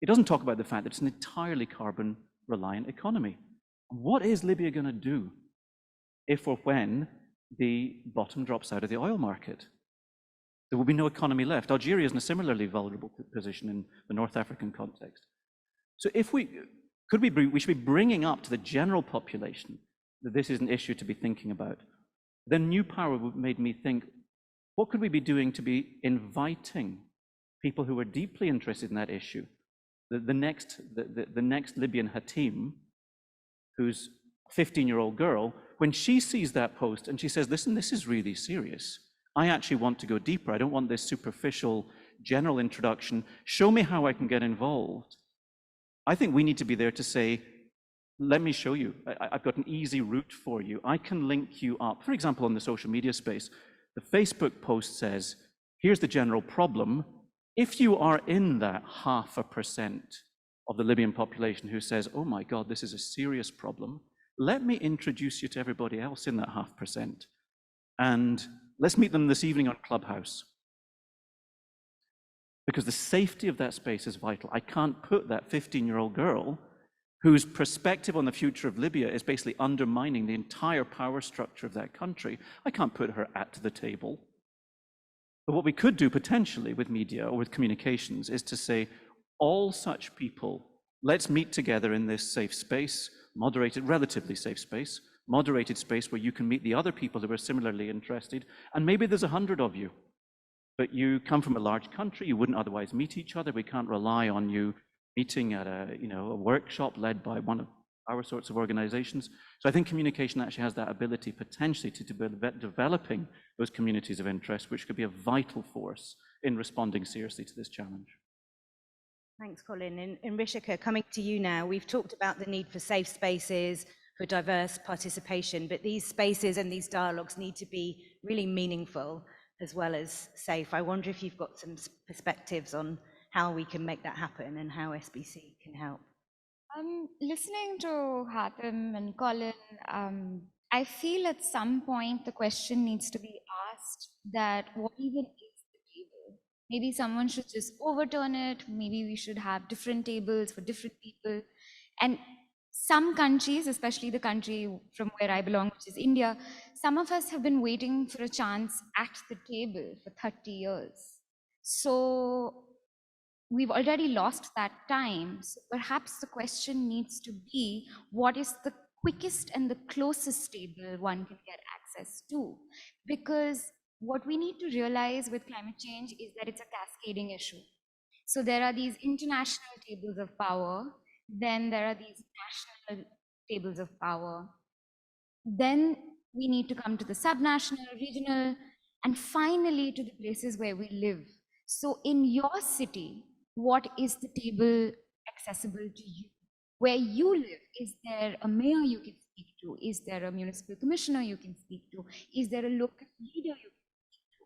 D: It doesn't talk about the fact that it's an entirely carbon-reliant economy. What is Libya going to do if or when the bottom drops out of the oil market? There will be no economy left. Algeria is in a similarly vulnerable position in the North African context. So if we should be bringing up to the general population that this is an issue to be thinking about. Then New Power made me think, what could we be doing to be inviting people who are deeply interested in that issue? The next Libyan Hatim, who's a 15-year-old girl, when she sees that post and she says, listen, this is really serious. I actually want to go deeper. I don't want this superficial general introduction. Show me how I can get involved. I think we need to be there to say, let me show you. I've got an easy route for you. I can link you up. For example, on the social media space, the Facebook post says, here's the general problem. If you are in that 0.5% of the Libyan population who says, oh my God, this is a serious problem, let me introduce you to everybody else in that 0.5%. And let's meet them this evening on Clubhouse. Because the safety of that space is vital. I can't put that 15-year-old girl whose perspective on the future of Libya is basically undermining the entire power structure of that country. I can't put her at the table. But what we could do potentially with media or with communications is to say, all such people, let's meet together in this safe space, moderated, relatively safe space, moderated space where you can meet the other people who are similarly interested, and maybe there's 100 of you, but you come from a large country, you wouldn't otherwise meet each other. We can't rely on you meeting at a workshop led by one of our sorts of organizations. So I think communication actually has that ability potentially to developing those communities of interest, which could be a vital force in responding seriously to this challenge.
A: Thanks, Colin. And Rishika, coming to you now, we've talked about the need for safe spaces, for diverse participation, but these spaces and these dialogues need to be really meaningful as well as safe. I wonder if you've got some perspectives on how we can make that happen and how SBC can help.
C: Listening to Hatem and Colin, I feel at some point the question needs to be asked that what even is the table? Maybe someone should just overturn it. Maybe we should have different tables for different people. And some countries, especially the country from where I belong, which is India, some of us have been waiting for a chance at the table for 30 years. So we've already lost that time. So perhaps the question needs to be, what is the quickest and the closest table one can get access to? Because what we need to realize with climate change is that it's a cascading issue. So there are these international tables of power, then there are these national tables of power. Then we need to come to the subnational, regional, and finally to the places where we live. So in your city, what is the table accessible to you? Where you live, is there a mayor you can speak to? Is there a municipal commissioner you can speak to? Is there a local leader you can speak to?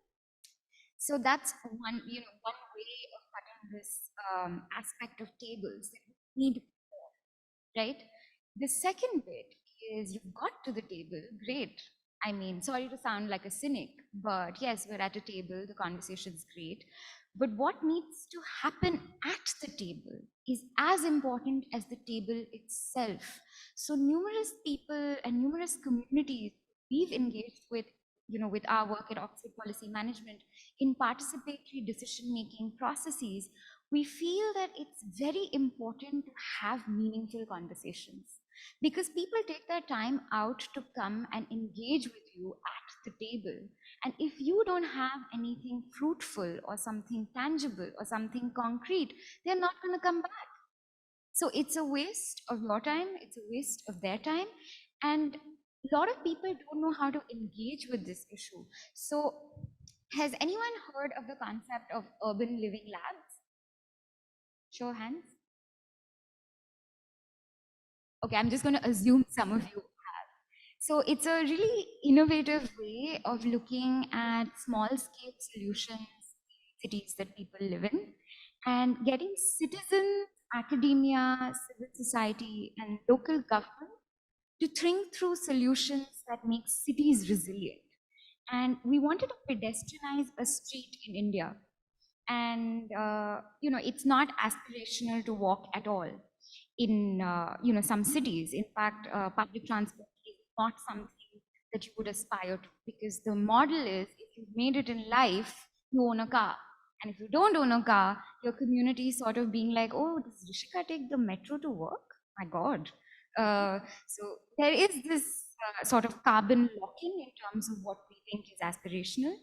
C: So that's one way of cutting this aspect of tables that we need more, right? The second bit is you've got to the table, great. I mean, sorry to sound like a cynic, but yes, we're at a table, the conversation's great. But what needs to happen at the table is as important as the table itself. So numerous people and numerous communities we've engaged with, with our work at Oxford Policy Management in participatory decision-making processes, we feel that it's very important to have meaningful conversations, because people take their time out to come and engage with you at the table. And if you don't have anything fruitful or something tangible or something concrete, they're not going to come back. So it's a waste of your time, it's a waste of their time. And a lot of people don't know how to engage with this issue. So has anyone heard of the concept of urban living labs? Show of hands. Okay, I'm just going to assume some of you have. So it's a really innovative way of looking at small-scale solutions in cities that people live in, and getting citizens, academia, civil society, and local government to think through solutions that make cities resilient. And we wanted to pedestrianize a street in India. And, it's not aspirational to walk at all in, some cities. In fact, public transport is not something that you would aspire to, because the model is, if you've made it in life, you own a car. And if you don't own a car, your community is sort of being like, oh, does Rishika take the metro to work? My God. So there is this sort of carbon locking in terms of what we think is aspirational.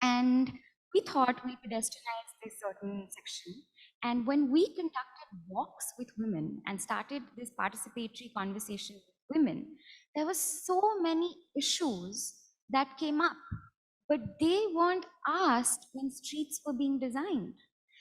C: And we thought we pedestrianized this certain section. And when we conducted walks with women and started this participatory conversation with women, there were so many issues that came up, but they weren't asked when streets were being designed.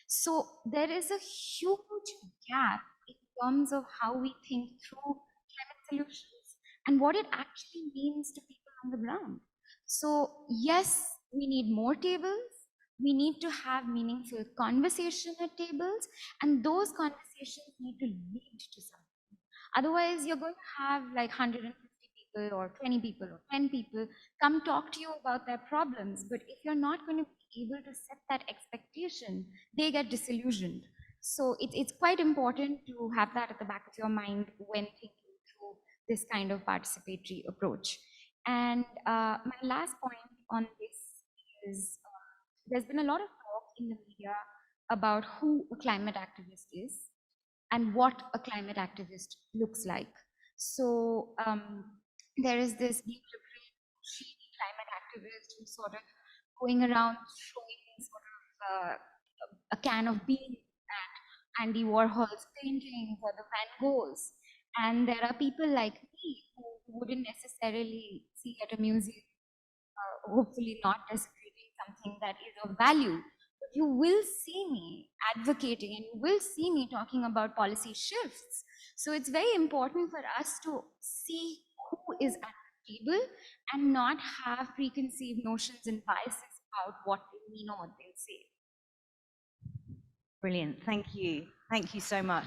C: So there is a huge gap in terms of how we think through climate solutions and what it actually means to people on the ground. So yes, we need more tables. We need to have meaningful conversation at tables, and those conversations need to lead to something. Otherwise, you're going to have like 150 people or 20 people or 10 people come talk to you about their problems. But if you're not going to be able to set that expectation, they get disillusioned. So it's quite important to have that at the back of your mind when thinking through this kind of participatory approach. And my last point on this is, there's been a lot of talk in the media about who a climate activist is and what a climate activist looks like. So there is this new liberal shady climate activist who's sort of going around showing sort of a can of beans at Andy Warhol's paintings or the Van Goghs. And there are people like me who wouldn't necessarily see at a museum, hopefully not desecrating something that is of value. But you will see me advocating and you will see me talking about policy shifts. So it's very important for us to see who is at the table and not have preconceived notions and biases about what they mean or what they say.
A: Brilliant, thank you. Thank you so much.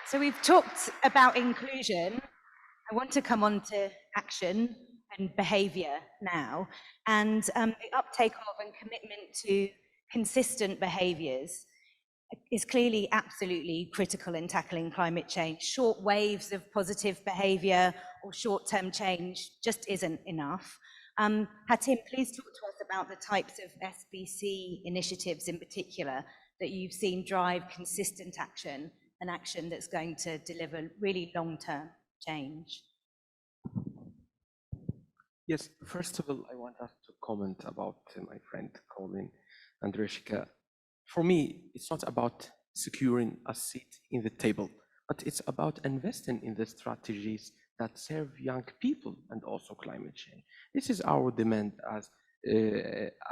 A: So we've talked about inclusion. I want to come on to action and behaviour now, and the uptake of and commitment to consistent behaviours is clearly absolutely critical in tackling climate change. Short waves of positive behaviour or short-term change just isn't enough. Hatim, please talk to us about the types of SBC initiatives in particular that you've seen drive consistent action, and action that's going to deliver really long-term change.
B: Yes, first of all, I want us to comment about my friend Colin and Rishika. For me, it's not about securing a seat in the table, but it's about investing in the strategies that serve young people and also climate change. This is our demand as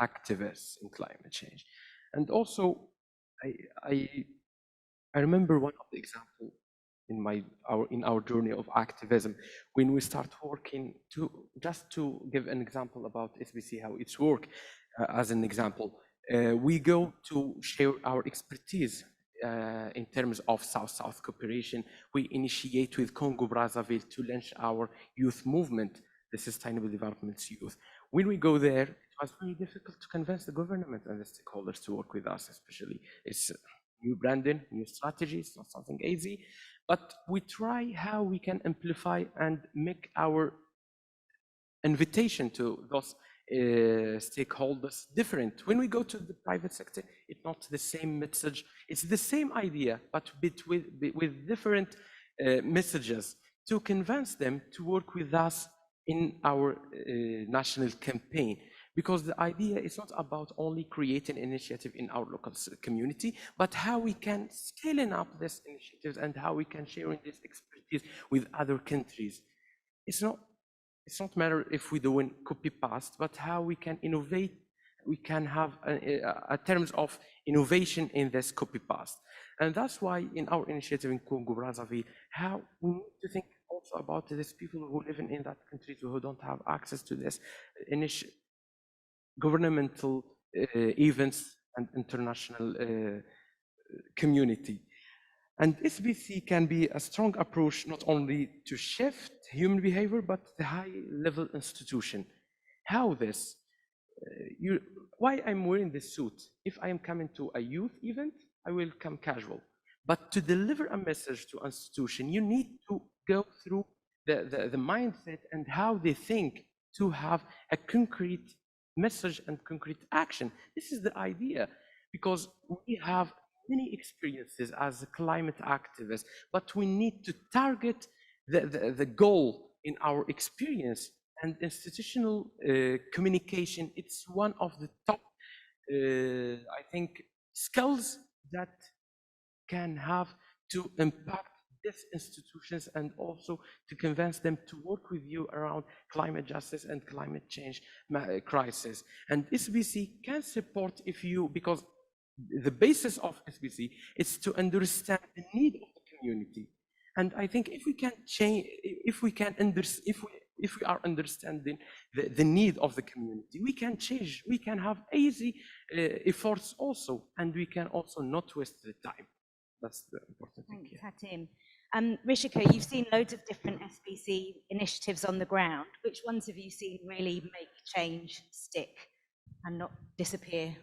B: activists in climate change. And also, I remember one of the examples in our journey of activism, when we start working just to give an example about SBC, how it's work, as an example, we go to share our expertise in terms of South-South cooperation. We initiate with Congo Brazzaville to launch our youth movement, the Sustainable Development Youth. When we go there, it was very difficult to convince the government and the stakeholders to work with us, especially. It's new branding, new strategies, not something easy, but we try how we can amplify and make our invitation to those stakeholders different. When we go to the private sector, it's not the same message, it's the same idea, but with different messages to convince them to work with us in our national campaign. Because the idea is not about only creating initiative in our local community, but how we can scaling up these initiatives and how we can share this expertise with other countries. It's not matter if we're doing copy paste, but how we can innovate. We can have a terms of innovation in this copy paste, and that's why in our initiative in Congo Brazzaville, how we need to think also about these people who live in that country who don't have access to this governmental events and international community. And SBC can be a strong approach not only to shift human behavior, but the high-level institution. How this? Why I'm wearing this suit? If I am coming to a youth event, I will come casual. But to deliver a message to institution, you need to go through the mindset and how they think to have a concrete message and concrete action. This is the idea, because we have many experiences as climate activists, but we need to target the goal in our experience, and institutional communication. It's one of the top, I think, skills that can have to impact these institutions and also to convince them to work with you around climate justice and climate change crisis. And SBC can support because the basis of SBC is to understand the need of the community. And I think if we can change, if we are understanding the need of the community, we can change, we can have easy efforts also, and we can also not waste the time. That's the important thing.
A: Thanks, Hatim. Rishika, you've seen loads of different SBC initiatives on the ground. Which ones have you seen really make change stick and not disappear?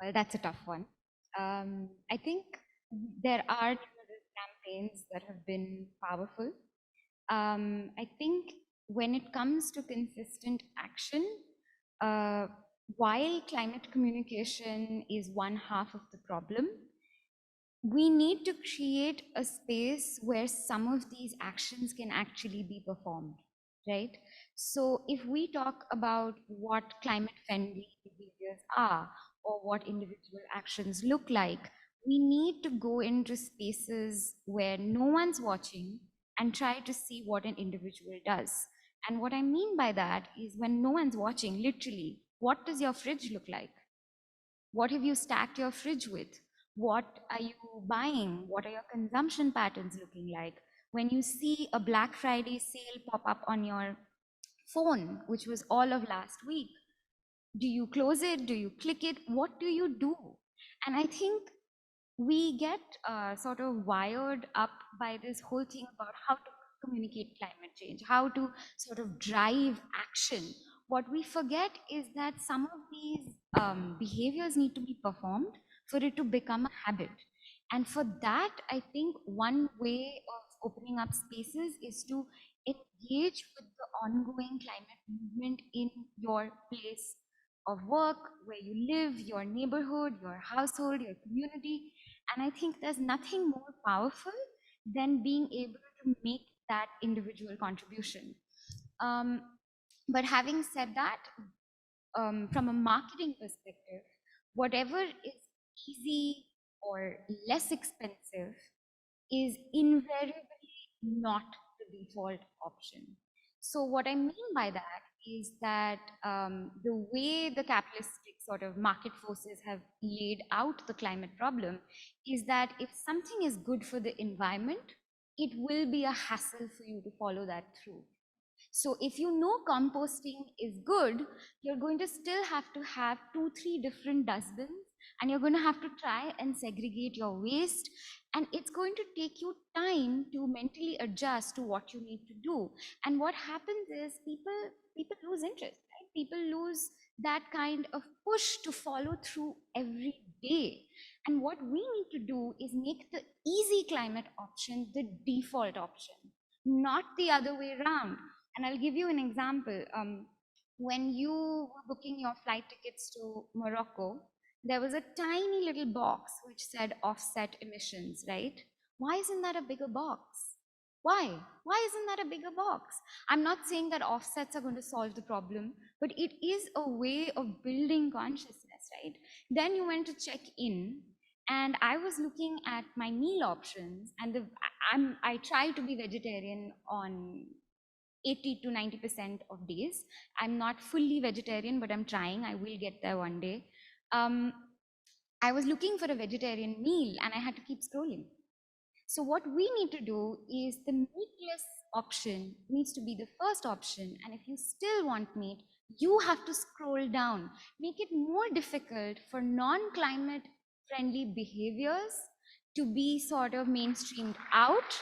C: Well, that's a tough one. I think there are numerous campaigns that have been powerful. I think when it comes to consistent action, while climate communication is one half of the problem, we need to create a space where some of these actions can actually be performed. right? So if we talk about what climate-friendly behaviors are or what individual actions look like, we need to go into spaces where no one's watching and try to see what an individual does. And what I mean by that is when no one's watching, literally, what does your fridge look like? What have you stacked your fridge with? What are you buying? What are your consumption patterns looking like? When you see a Black Friday sale pop up on your phone, which was all of last week, do you close it? Do you click it? What do you do? And I think we get sort of wired up by this whole thing about how to communicate climate change, how to sort of drive action. What we forget is that some of these behaviors need to be performed for it to become a habit. And for that, I think one way of opening up spaces is to engage with the ongoing climate movement in your place of work, where you live, your neighborhood, your household, your community. And I think there's nothing more powerful than being able to make that individual contribution. But having said that, from a marketing perspective, whatever is easy or less expensive is invariably not the default option. So what I mean by that is that the way the capitalistic sort of market forces have laid out the climate problem is that if something is good for the environment, it will be a hassle for you to follow that through. So if you know composting is good, you're going to still have to have 2-3 different dustbins, and you're going to have to try and segregate your waste. And it's going to take you time to mentally adjust to what you need to do. And what happens is people lose interest, right? People lose that kind of push to follow through every day. And what we need to do is make the easy climate option the default option, not the other way around. And I'll give you an example. When you were booking your flight tickets to Morocco, there was a tiny little box which said offset emissions, right? Why isn't that a bigger box? Why? Why isn't that a bigger box? I'm not saying that offsets are going to solve the problem, but it is a way of building consciousness, right? Then you went to check in, and I was looking at my meal options, and I try to be vegetarian on 80 to 90% of days. I'm not fully vegetarian, but I'm trying. I will get there one day. I was looking for a vegetarian meal and I had to keep scrolling. So what we need to do is the meatless option needs to be the first option. And if you still want meat, you have to scroll down. Make it more difficult for non-climate friendly behaviors to be sort of mainstreamed out,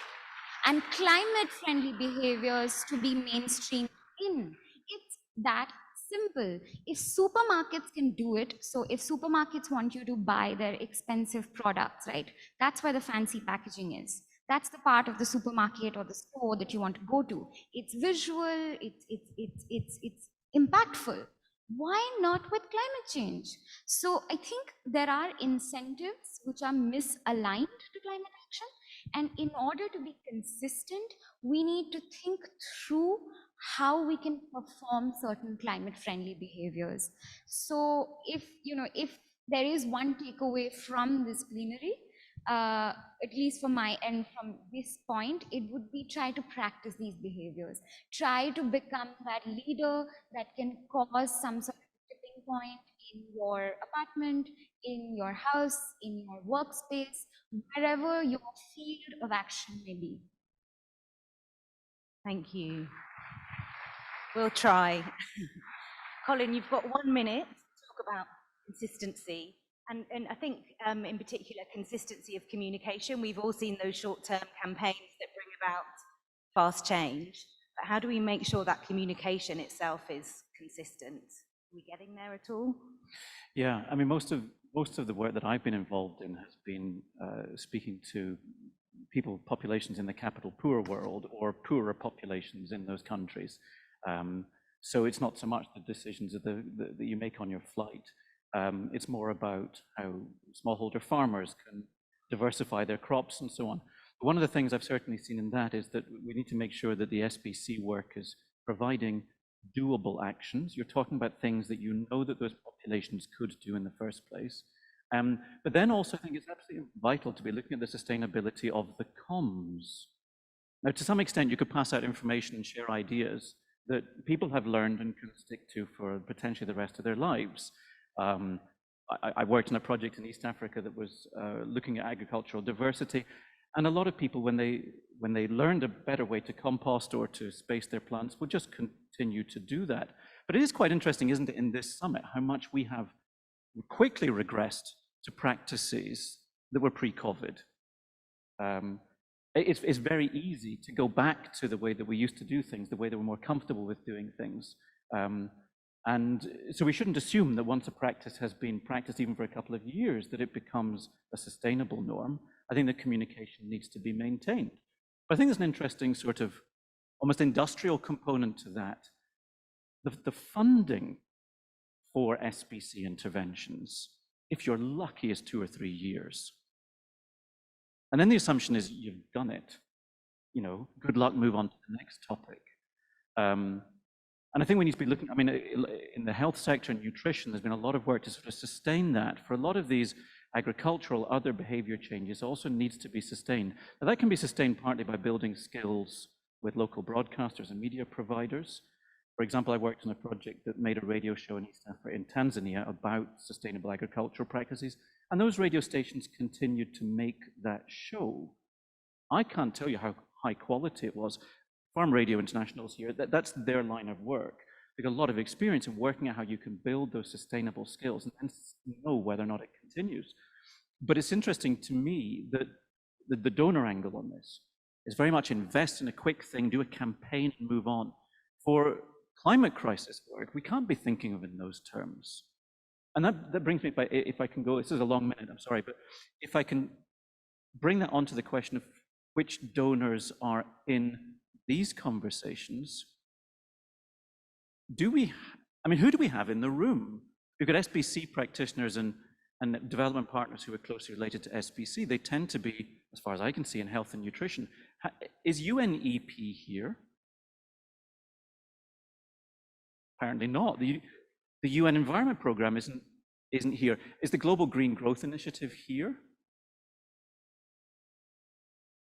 C: and climate-friendly behaviors to be mainstreamed in. It's that simple. If supermarkets can do it, so if supermarkets want you to buy their expensive products, right? That's where the fancy packaging is. That's the part of the supermarket or the store that you want to go to. It's visual, it's impactful. Why not with climate change? So I think there are incentives which are misaligned to climate action. And in order to be consistent, we need to think through how we can perform certain climate-friendly behaviors. So if there is one takeaway from this plenary, at least for my end from this point, it would be try to practice these behaviors. Try to become that leader that can cause some sort of tipping point in your apartment, in your house, in your workspace, wherever your field of action may be.
A: Thank you. We'll try. Colin, you've got 1 minute to talk about consistency. And I think in particular, consistency of communication. We've all seen those short-term campaigns that bring about fast change. But how do we make sure that communication itself is consistent? Are we getting there at all?
D: Yeah, I mean, most of the work that I've been involved in has been speaking to populations in the capital poor world or poorer populations in those countries. So it's not so much the decisions that you make on your flight. It's more about how smallholder farmers can diversify their crops and so on. One of the things I've certainly seen in that is that we need to make sure that the SBC work is providing doable actions. You're talking about things that you know that those populations could do in the first place. But then also I think it's absolutely vital to be looking at the sustainability of the comms. Now, to some extent, you could pass out information and share ideas that people have learned and can stick to for potentially the rest of their lives. I worked on a project in East Africa that was looking at agricultural diversity, and a lot of people, when they learned a better way to compost or to space their plants, would just continue to do that. But it is quite interesting, isn't it, in this summit, how much we have quickly regressed to practices that were pre-COVID. It's very easy to go back to the way that we used to do things, the way that we're more comfortable with doing things. And so we shouldn't assume that once a practice has been practiced even for a couple of years, that it becomes a sustainable norm. I think the communication needs to be maintained. But I think there's an interesting sort of almost industrial component to that. The funding for SBC interventions, if you're lucky, is 2 or 3 years. And then the assumption is you've done it. You know, good luck, move on to the next topic. And I think we need to be looking, I mean, in the health sector and nutrition, there's been a lot of work to sort of sustain that. For a lot of these agricultural, other behavior changes also needs to be sustained. Now, that can be sustained partly by building skills with local broadcasters and media providers. For example, I worked on a project that made a radio show in East Africa, in Tanzania, about sustainable agricultural practices. And those radio stations continued to make that show. I can't tell you how high quality it was. Farm Radio International's here, that's their line of work. They've got a lot of experience in working out how you can build those sustainable skills and know whether or not it continues. But it's interesting to me that the donor angle on this is very much invest in a quick thing, do a campaign and move on. For climate crisis work, we can't be thinking of it in those terms. And that brings me, if I can go, this is a long minute, I'm sorry, but if I can bring that onto the question of which donors are in these conversations, who do we have in the room? We've got SBC practitioners and development partners who are closely related to SBC. They tend to be, as far as I can see, in health and nutrition. Is UNEP here? Apparently not. The UN Environment Programme isn't here. Is the Global Green Growth Initiative here?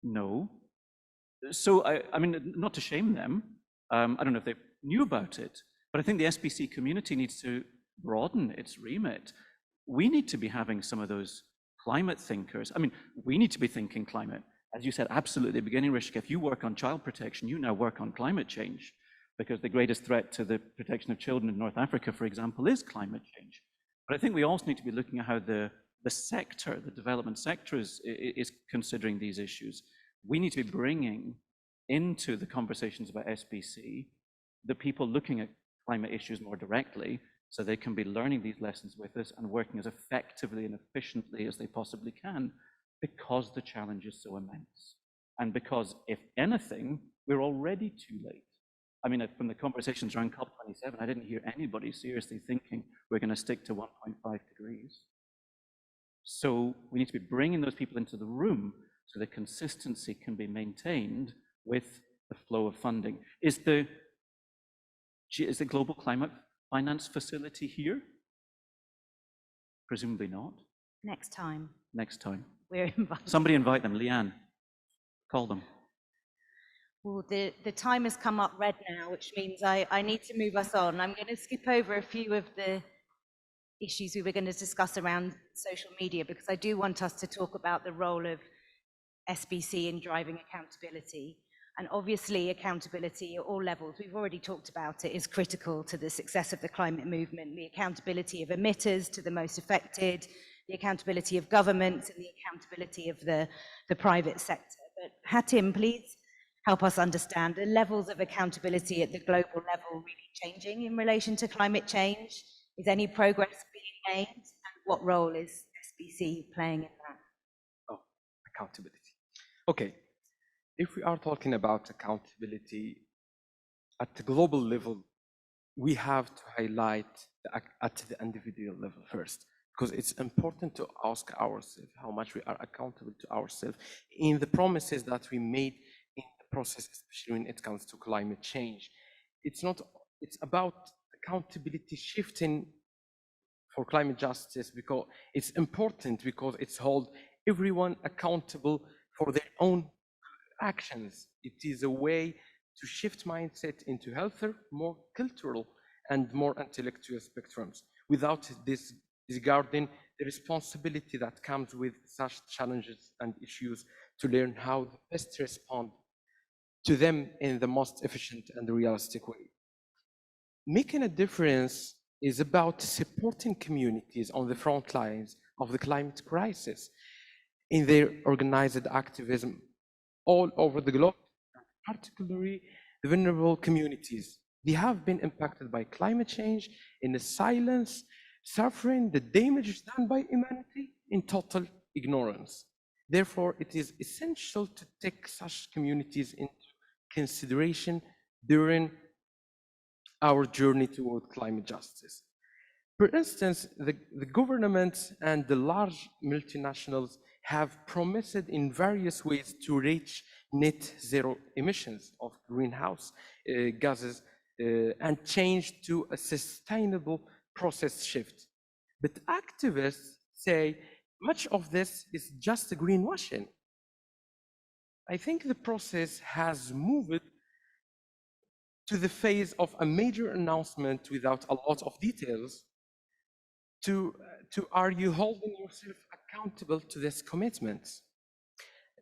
D: No. So, I mean, not to shame them, I don't know if they knew about it, but I think the SBC community needs to broaden its remit. We need to be having some of those climate thinkers. I mean, we need to be thinking climate. As you said, absolutely at the beginning, Rishika, if you work on child protection, you now work on climate change, because the greatest threat to the protection of children in North Africa, for example, is climate change. But I think we also need to be looking at how the sector, the development sector is considering these issues. We need to be bringing into the conversations about SBC the people looking at climate issues more directly, so they can be learning these lessons with us and working as effectively and efficiently as they possibly can, because the challenge is so immense. And because, if anything, we're already too late. I mean, from the conversations around COP27, I didn't hear anybody seriously thinking we're going to stick to 1.5 degrees. So we need to be bringing those people into the room so the consistency can be maintained with the flow of funding. Is the Global Climate Finance Facility here? Presumably not.
A: Next time.
D: Next time.
A: We're invited.
D: Somebody invite them. Leanne, call them.
A: Well, the time has come up red now, which means I need to move us on. I'm going to skip over a few of the issues we were going to discuss around social media, because I do want us to talk about the role of SBC in driving accountability. And obviously, accountability at all levels, we've already talked about it, is critical to the success of the climate movement. The accountability of emitters to the most affected, the accountability of governments, and the accountability of the private sector. But Hatim, please help us understand the levels of accountability at the global level really changing in relation to climate change. Is any progress being made? And what role is SBC playing in that?
B: Oh, accountability. Okay, if we are talking about accountability at the global level, we have to highlight at the individual level first, because it's important to ask ourselves how much we are accountable to ourselves in the promises that we made in the process, especially when it comes to climate change. it's not, it's about accountability shifting for climate justice, because it's important, because it's hold everyone accountable for their own actions. It is a way to shift mindset into healthier, more cultural and more intellectual spectrums, without disregarding the responsibility that comes with such challenges and issues, to learn how to best respond to them in the most efficient and realistic way. Making a difference is about supporting communities on the front lines of the climate crisis in their organized activism all over the globe, particularly the vulnerable communities. They have been impacted by climate change in the silence, suffering the damage done by humanity in total ignorance. Therefore, it is essential to take such communities into consideration during our journey toward climate justice. For instance, the governments and the large multinationals have promised in various ways to reach net zero emissions of greenhouse gases and change to a sustainable process shift. But activists say much of this is just greenwashing. I think the process has moved to the phase of a major announcement without a lot of details, to are you holding yourself accountable to this commitment?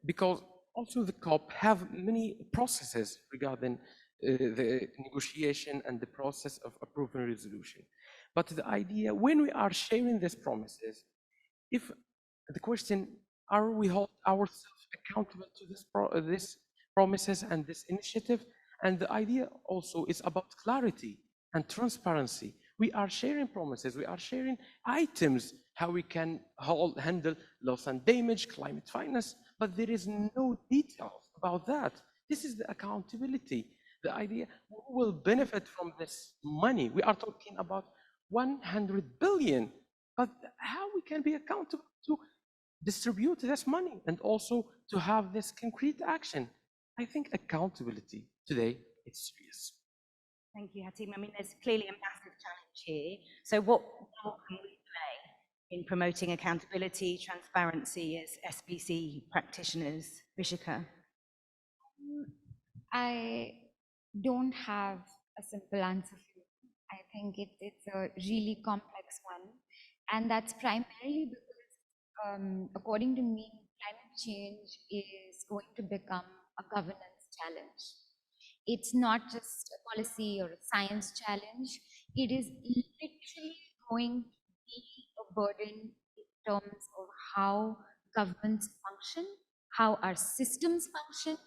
B: Because also the COP have many processes regarding the negotiation and the process of approving resolution. But the idea, when we are sharing these promises, if the question, are we hold ourselves accountable to this promises and this initiative? And the idea also is about clarity and transparency. We are sharing promises, we are sharing items, how we can handle loss and damage, climate finance, but there is no details about that. This is the accountability. The idea, who will benefit from this money? We are talking about 100 billion, but how we can be accountable to distribute this money and also to have this concrete action? I think accountability today is serious.
A: Thank you, Hatim. I mean, there's clearly a massive challenge here. So what role can we play in promoting accountability, transparency as SBC practitioners? Rishika?
C: I don't have a simple answer for you. I think it's a really complex one. And that's primarily because, according to me, climate change is going to become a governance challenge. It's not just a policy or a science challenge. It is literally going to be a burden in terms of how governments function, how our systems function,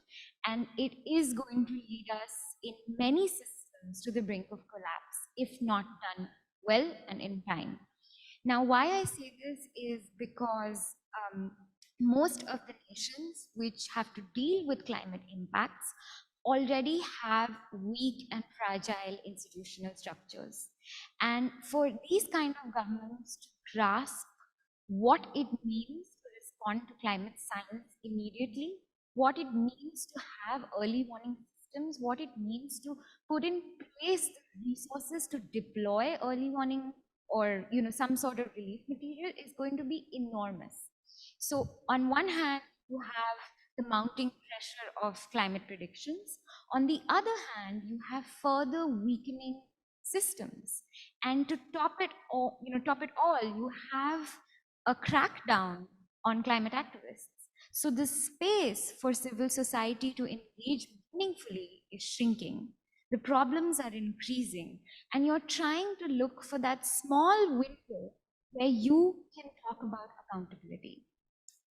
C: and it is going to lead us in many systems to the brink of collapse if not done well and in time. Now, why I say this is because most of the nations which have to deal with climate impacts already have weak and fragile institutional structures. And for these kind of governments to grasp what it means to respond to climate science immediately, what it means to have early warning systems, what it means to put in place the resources to deploy early warning or some sort of relief material is going to be enormous. So on one hand, you have the mounting pressure of climate predictions. On the other hand, you have further weakening systems. And to top it all, you have a crackdown on climate activists. So the space for civil society to engage meaningfully is shrinking. The problems are increasing, and you're trying to look for that small window where you can talk about accountability.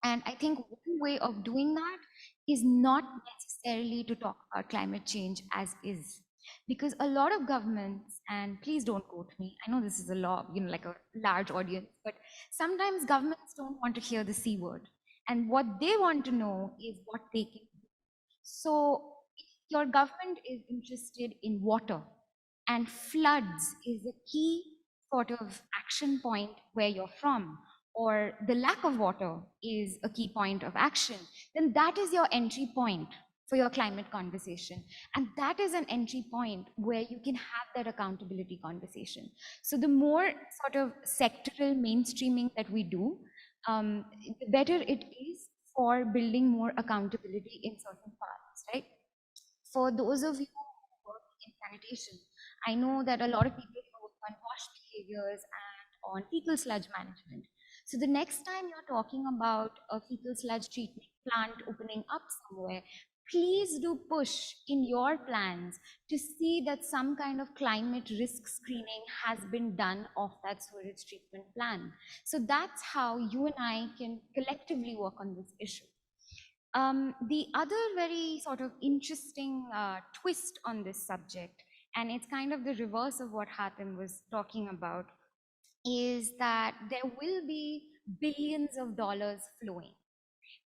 C: And I think one way of doing that is not necessarily to talk about climate change as is. Because a lot of governments, and please don't quote me, I know this is a law, like a large audience, but sometimes governments don't want to hear the C word. And what they want to know is what they can do. So if your government is interested in water, and floods is a key sort of action point where you're from, or the lack of water is a key point of action, then that is your entry point for your climate conversation. And that is an entry point where you can have that accountability conversation. So the more sort of sectoral mainstreaming that we do, the better it is for building more accountability in certain parts, right? For those of you who work in sanitation, I know that a lot of people work on wash behaviors and on fecal sludge management. So the next time you're talking about a fecal sludge treatment plant opening up somewhere, please do push in your plans to see that some kind of climate risk screening has been done of that sewage treatment plan. So that's how you and I can collectively work on this issue. The other very sort of interesting twist on this subject, and it's kind of the reverse of what Hatem was talking about, is that there will be billions of dollars flowing.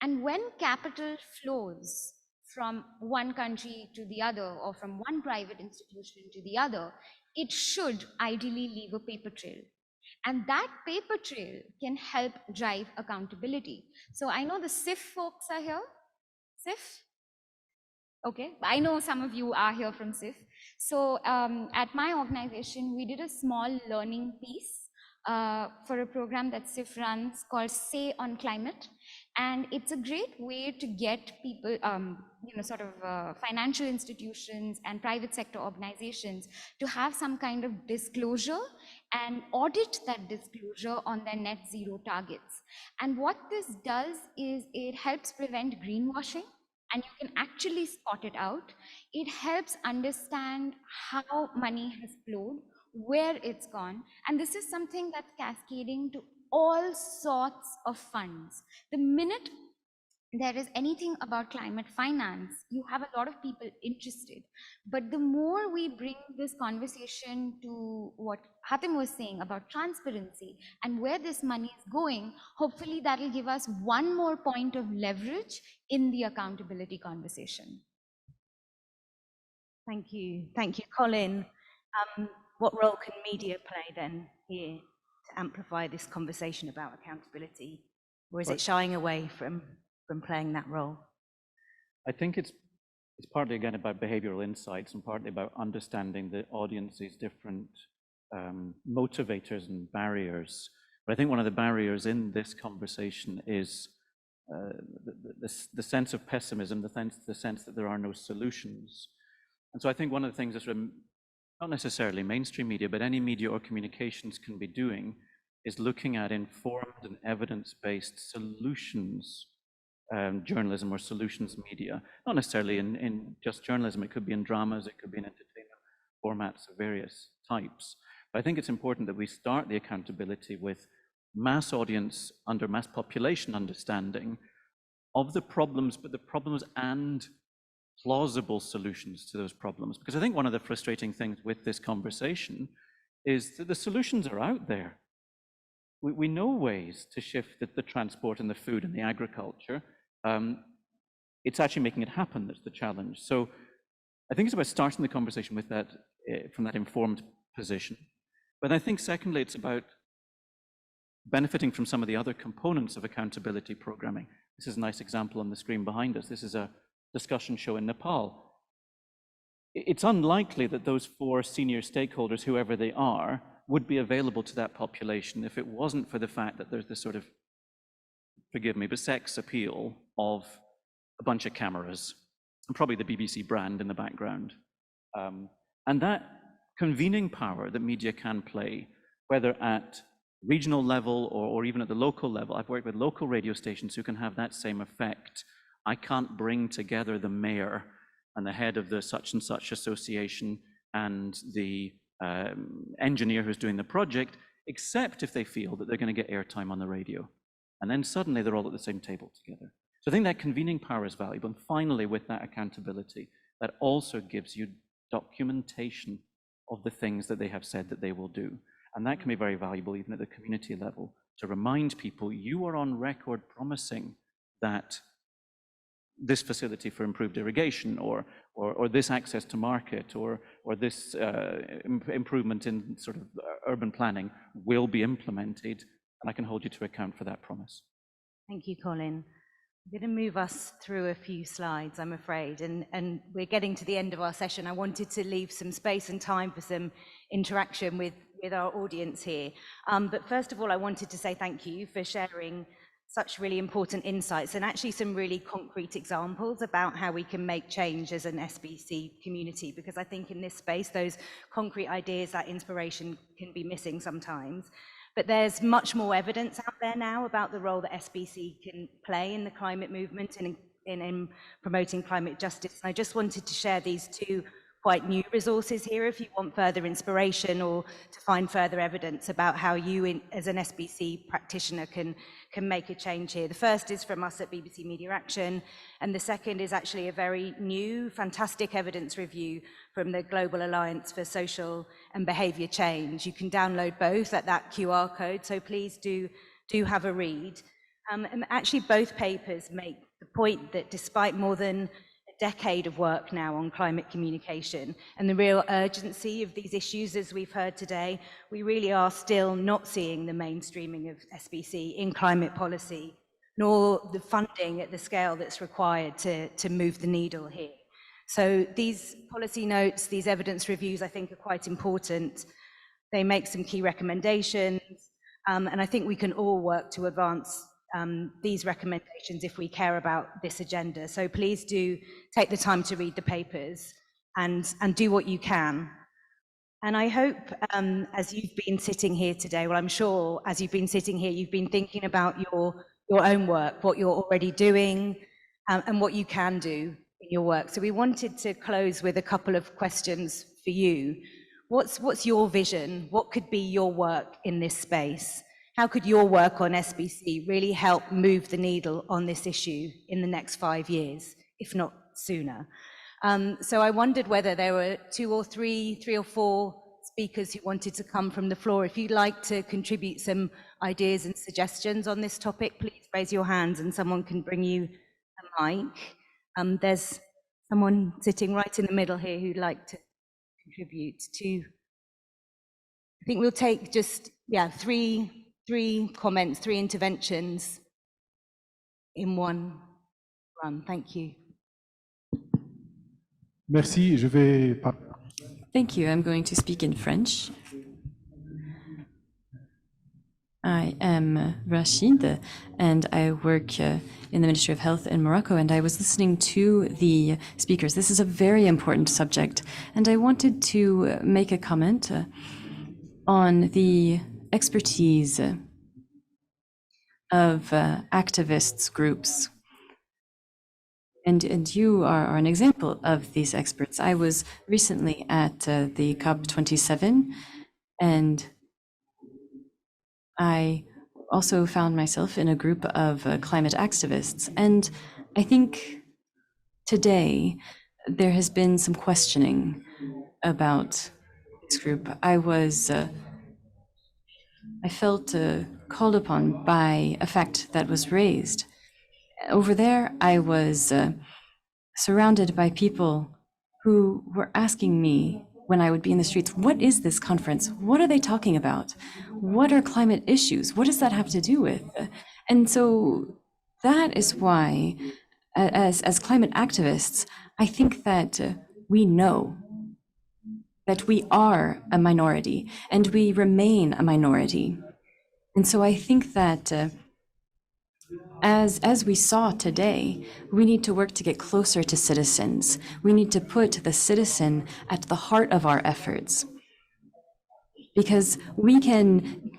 C: And when capital flows from one country to the other, or from one private institution to the other, it should ideally leave a paper trail. And that paper trail can help drive accountability. So I know the SIF folks are here. SIF? Okay, I know some of you are here from SIF. So at my organization, we did a small learning piece for a program that SIF runs called Say on Climate. And it's a great way to get people, sort of financial institutions and private sector organizations to have some kind of disclosure and audit that disclosure on their net zero targets. And what this does is it helps prevent greenwashing, and you can actually spot it out. It helps understand how money has flowed, where it's gone, and this is something that's cascading to all sorts of funds. The minute there is anything about climate finance, you have a lot of people interested. But the more we bring this conversation to what Hatem was saying about transparency and where this money is going, hopefully that will give us one more point of leverage in the accountability conversation.
A: Thank you. Thank you, Colin. What role can media play then here to amplify this conversation about accountability? Or is it shying away from playing that role?
D: I think it's partly, again, about behavioral insights and partly about understanding the audience's different motivators and barriers. But I think one of the barriers in this conversation is the sense of pessimism, the sense that there are no solutions. And so I think one of the things that not necessarily mainstream media, but any media or communications can be doing is looking at informed and evidence-based solutions journalism or solutions media, not necessarily in just journalism. It could be in dramas, it could be in entertainment formats of various types. But I think it's important that we start the accountability with mass audience under mass population understanding of the problems, but the problems and plausible solutions to those problems. Because I think one of the frustrating things with this conversation is that the solutions are out there. We know ways to shift the transport and the food and the agriculture. It's actually making it happen that's the challenge. So I think it's about starting the conversation with that, from that informed position. But I think secondly, it's about benefiting from some of the other components of accountability programming. This is a nice example on the screen behind us. This is a discussion show in Nepal. It's unlikely that those 4 senior stakeholders, whoever they are, would be available to that population if it wasn't for the fact that there's this sort of, forgive me, but sex appeal of a bunch of cameras, and probably the BBC brand in the background. And that convening power that media can play, whether at regional level or even at the local level. I've worked with local radio stations who can have that same effect. I can't bring together the mayor and the head of the such and such association and the engineer who's doing the project, except if they feel that they're going to get airtime on the radio. And then suddenly they're all at the same table together. So I think that convening power is valuable. And finally, with that accountability, that also gives you documentation of the things that they have said that they will do. And that can be very valuable even at the community level, to remind people you are on record promising that this facility for improved irrigation or this access to market or this improvement in sort of urban planning will be implemented, and I can hold you to account for that promise.
A: Thank you, Colin. I'm going to move us through a few slides, I'm afraid, and we're getting to the end of our session. I wanted to leave some space and time for some interaction with our audience here. But first of all, I wanted to say thank you for sharing such really important insights and actually some really concrete examples about how we can make change as an SBC community, because I think in this space, those concrete ideas, that inspiration can be missing sometimes. But there's much more evidence out there now about the role that SBC can play in the climate movement and in promoting climate justice. And I just wanted to share these two quite new resources here if you want further inspiration or to find further evidence about how you as an SBC practitioner can make a change here. The first is from us at BBC Media Action, and the second is actually a very new, fantastic evidence review from the Global Alliance for Social and Behaviour Change. You can download both at that QR code, so please do have a read. And actually both papers make the point that despite more than decade of work now on climate communication and the real urgency of these issues, as we've heard today, we really are still not seeing the mainstreaming of SBC in climate policy, nor the funding at the scale that's required to move the needle here. So these policy notes, these evidence reviews, I think are quite important. They make some key recommendations, and I think we can all work to advance these recommendations if we care about this agenda. So please do take the time to read the papers and do what you can. And I hope as you've been sitting here today, well, I'm sure as you've been sitting here, you've been thinking about your own work, what you're already doing, and what you can do in your work. So we wanted to close with a couple of questions for you. What's your vision? What could be your work in this space? How could your work on SBC really help move the needle on this issue in the next 5 years, if not sooner? So I wondered whether there were three or four speakers who wanted to come from the floor. If you'd like to contribute some ideas and suggestions on this topic, please raise your hands and someone can bring you a mic. There's someone sitting right in the middle here who'd like to contribute to. I think we'll take just, three comments, 3 interventions in one run. Thank you.
E: Merci, je vais parler.
F: Thank you. I'm going to speak in French. I am Rashid, and I work in the Ministry of Health in Morocco, and I was listening to the speakers. This is a very important subject, and I wanted to make a comment on the expertise of activists groups. And you are an example of these experts. I was recently at the COP27, and I also found myself in a group of climate activists. And I think today there has been some questioning about this group. I felt called upon by a fact that was raised. Over there, I was surrounded by people who were asking me when I would be in the streets, what is this conference? What are they talking about? What are climate issues? What does that have to do with? And so that is why, as climate activists, I think that we know that we are a minority and we remain a minority. And so I think that as we saw today, we need to work to get closer to citizens. We need to put the citizen at the heart of our efforts, because we can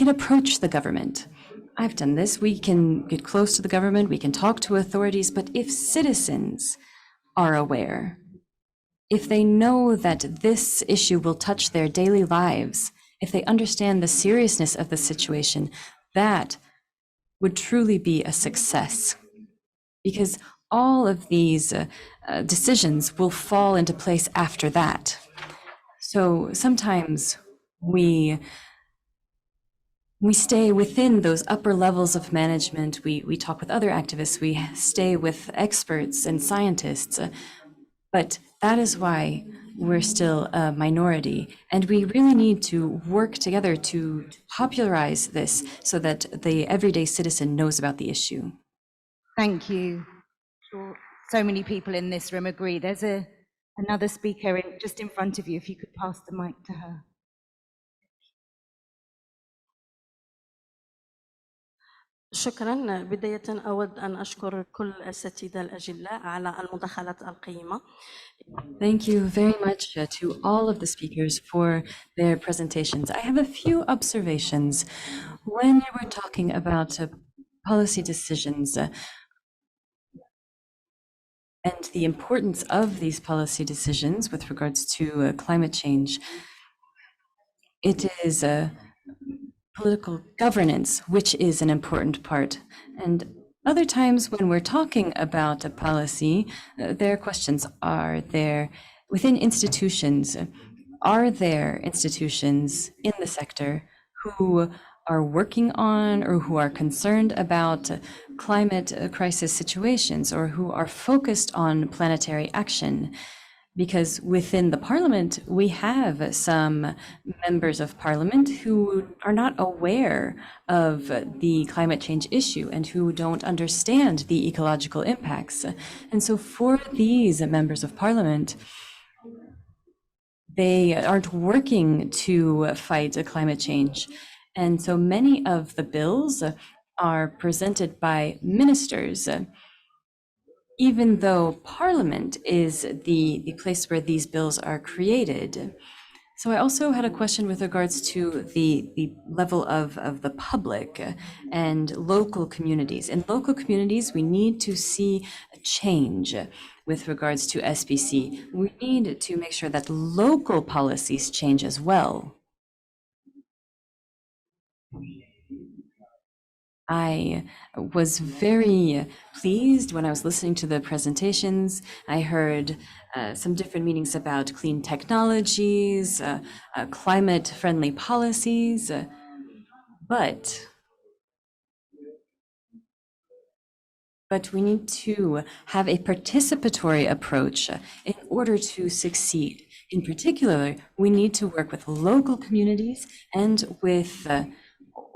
F: approach the government. I've done this. We can get close to the government. We can talk to authorities. But if citizens are aware, if they know that this issue will touch their daily lives, if they understand the seriousness of the situation, that would truly be a success, because all of these decisions will fall into place after that. So sometimes we stay within those upper levels of management. We talk with other activists, we stay with experts and scientists, but that is why we're still a minority, and we really need to work together to popularize this so that the everyday citizen knows about the issue.
A: Thank you. Sure. So many people in this room agree. There's another speaker just in front of you, if you could pass the mic to her.
G: شكرا. بداية أود أن أشكر كل الأساتذة الأجلاء على المداخلات القيمة.
F: Thank you very much to all of the speakers for their presentations. I have a few observations. When you were talking about policy decisions and the importance of these policy decisions with regards to climate change, it is political governance, which is an important part. And other times when we're talking about a policy, there are questions. Are there, within institutions, are there institutions in the sector who are working on or who are concerned about climate crisis situations or who are focused on planetary action? Because within the parliament, we have some members of parliament who are not aware of the climate change issue and who don't understand the ecological impacts. And so for these members of parliament, they aren't working to fight climate change. And so many of the bills are presented by ministers, even though Parliament is the place where these bills are created. So I also had a question with regards to the level of the public and local communities. In local communities, we need to see a change with regards to SBC. We need to make sure that local policies change as well. I was very pleased when I was listening to the presentations. I heard some different meanings about clean technologies, climate-friendly policies, but we need to have a participatory approach in order to succeed. In particular, we need to work with local communities and with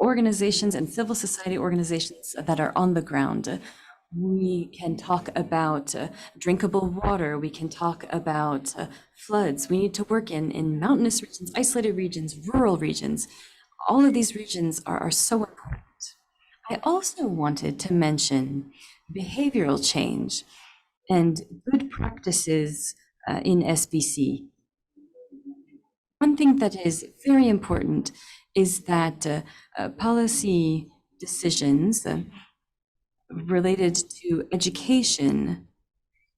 F: organizations and civil society organizations that are on the ground. We can talk about drinkable water. We can talk about floods. We need to work in mountainous regions, isolated regions, rural regions. All of these regions are so important. I also wanted to mention behavioral change and good practices in SBC. One thing that is very important is that policy decisions related to education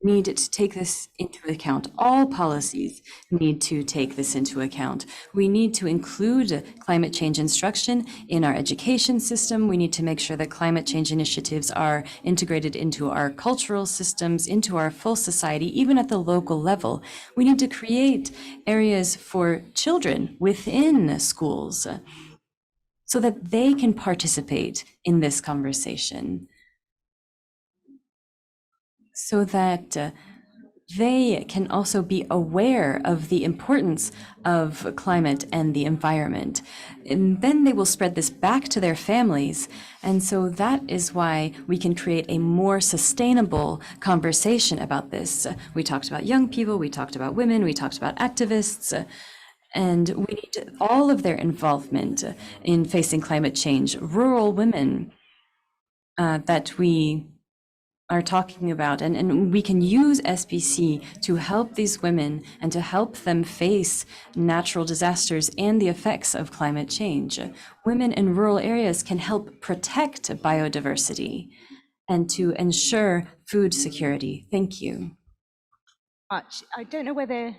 F: need to take this into account. All policies need to take this into account. We need to include climate change instruction in our education system. We need to make sure that climate change initiatives are integrated into our cultural systems, into our full society, even at the local level. We need to create areas for children within schools so that they can participate in this conversation, so that they can also be aware of the importance of climate and the environment. And then they will spread this back to their families. And so that is why we can create a more sustainable conversation about this. We talked about young people, we talked about women, we talked about activists, and we need all of their involvement in facing climate change. Rural women that we are talking about, and we can use SBC to help these women and to help them face natural disasters and the effects of climate change. Women in rural areas can help protect biodiversity and to ensure food security. Thank you.
A: I don't know whether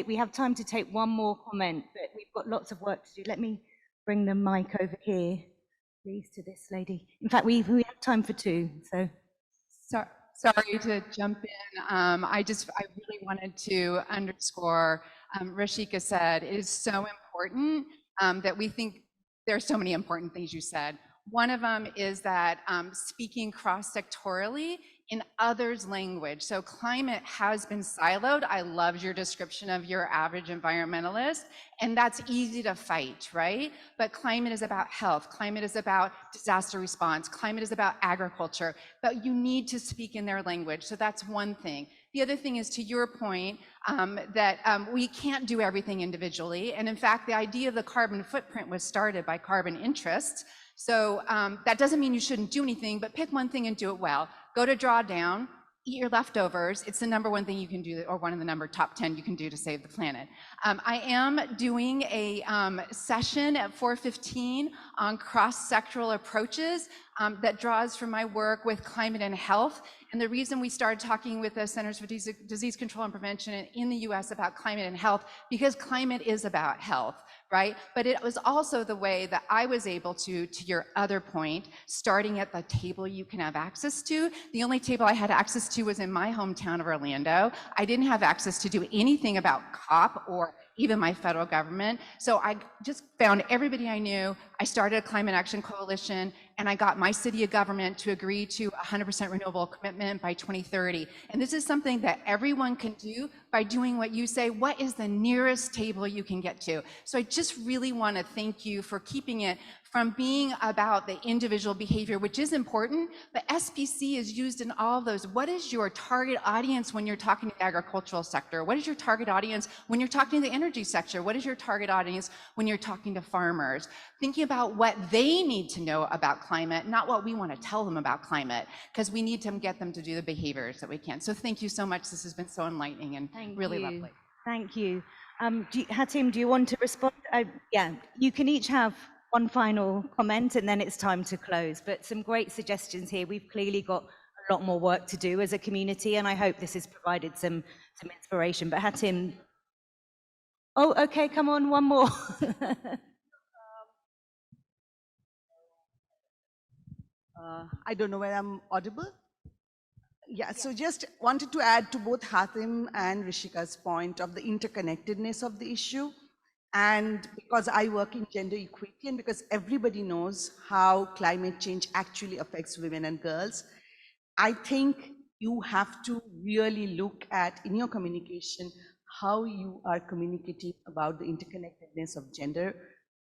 A: we have time to take one more comment, but we've got lots of work to do. Let me bring the mic over here, please, to this lady. In fact, we have time for two, so.
H: Sorry to jump in. I really wanted to underscore, Rishika said, it is so important that we think there are so many important things you said. One of them is that speaking cross-sectorally in others' language. So climate has been siloed. I loved your description of your average environmentalist, and that's easy to fight, right? But climate is about health, climate is about disaster response, climate is about agriculture, but you need to speak in their language. So that's one thing. The other thing is, to your point, that we can't do everything individually. And in fact, the idea of the carbon footprint was started by carbon interests. So that doesn't mean you shouldn't do anything, but pick one thing and do it well. Go to drawdown, eat your leftovers. It's the #1 thing you can do, or one of the top 10 you can do to save the planet. I am doing a session at 4:15 on cross-sectoral approaches that draws from my work with climate and health. And the reason we started talking with the Centers for Disease Control and Prevention in the US about climate and health, because climate is about health, right? But it was also the way that I was able to your other point, starting at the table you can have access to. The only table I had access to was in my hometown of Orlando. I didn't have access to do anything about COP or even my federal government. So I just found everybody I knew. I started a climate action coalition, and I got my city of government to agree to 100% renewable commitment by 2030. And this is something that everyone can do by doing what you say. What is the nearest table you can get to? So I just really want to thank you for keeping it from being about the individual behavior, which is important, but SBC is used in all of those. What is your target audience when you're talking to the agricultural sector? What is your target audience when you're talking to the energy sector? What is your target audience when you're talking to farmers? Thinking about what they need to know about climate, not what we want to tell them about climate, because we need to get them to do the behaviors that we can. So thank you so much. This has been so enlightening and really lovely.
A: Thank you. Hatim, do you want to respond? Yeah, you can each have one final comment and then it's time to close. But some great suggestions here. We've clearly got a lot more work to do as a community, and I hope this has provided some inspiration. But Hatim, oh, okay, come on, one more.
I: I don't know whether I'm audible. Yeah, so just wanted to add to both Hatim and Rishika's point of the interconnectedness of the issue. And because I work in gender equity, and because everybody knows how climate change actually affects women and girls, I think you have to really look at, in your communication, how you are communicating about the interconnectedness of gender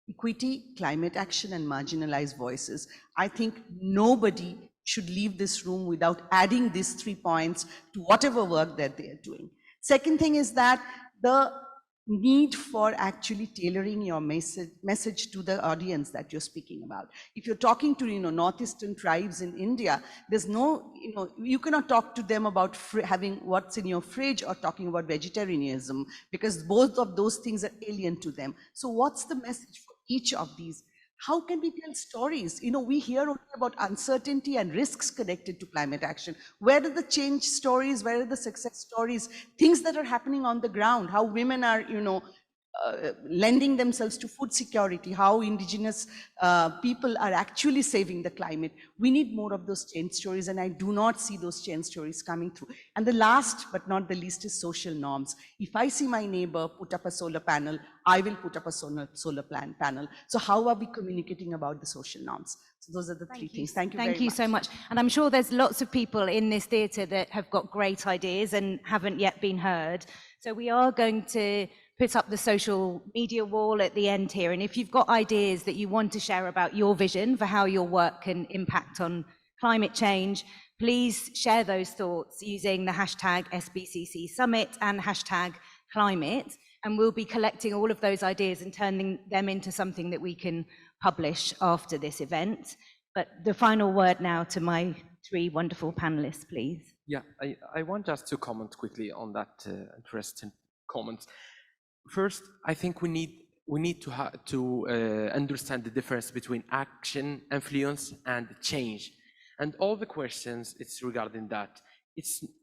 I: equity, climate action, and marginalized voices. I think nobody should leave this room without adding these 3 points to whatever work that they are doing. Second thing is that the need for actually tailoring your message to the audience that you're speaking about. If you're talking to, northeastern tribes in India, there's no, you cannot talk to them about having what's in your fridge or talking about vegetarianism, because both of those things are alien to them. So what's the message for each of these? How can we tell stories? We hear only about uncertainty and risks connected to climate action. Where are the change stories? Where are the success stories? Things that are happening on the ground, how women are, lending themselves to food security, how indigenous people are actually saving the climate. We need more of those change stories, and I do not see those change stories coming through. And the last but not the least is social norms. If I see my neighbor put up a solar panel, I will put up a solar panel. So how are we communicating about the social norms? So those are the 3 things. Thank you very much.
A: Thank you so much. And I'm sure there's lots of people in this theatre that have got great ideas and haven't yet been heard. So we are going to put up the social media wall at the end here. And if you've got ideas that you want to share about your vision for how your work can impact on climate change, please share those thoughts using the hashtag SBCC Summit and hashtag climate. And we'll be collecting all of those ideas and turning them into something that we can publish after this event. But the final word now to my 3 wonderful panelists, please.
B: Yeah, I want just to comment quickly on that interesting comment. First, I think we need to understand the difference between action, influence, and change. And all the questions, it's regarding that.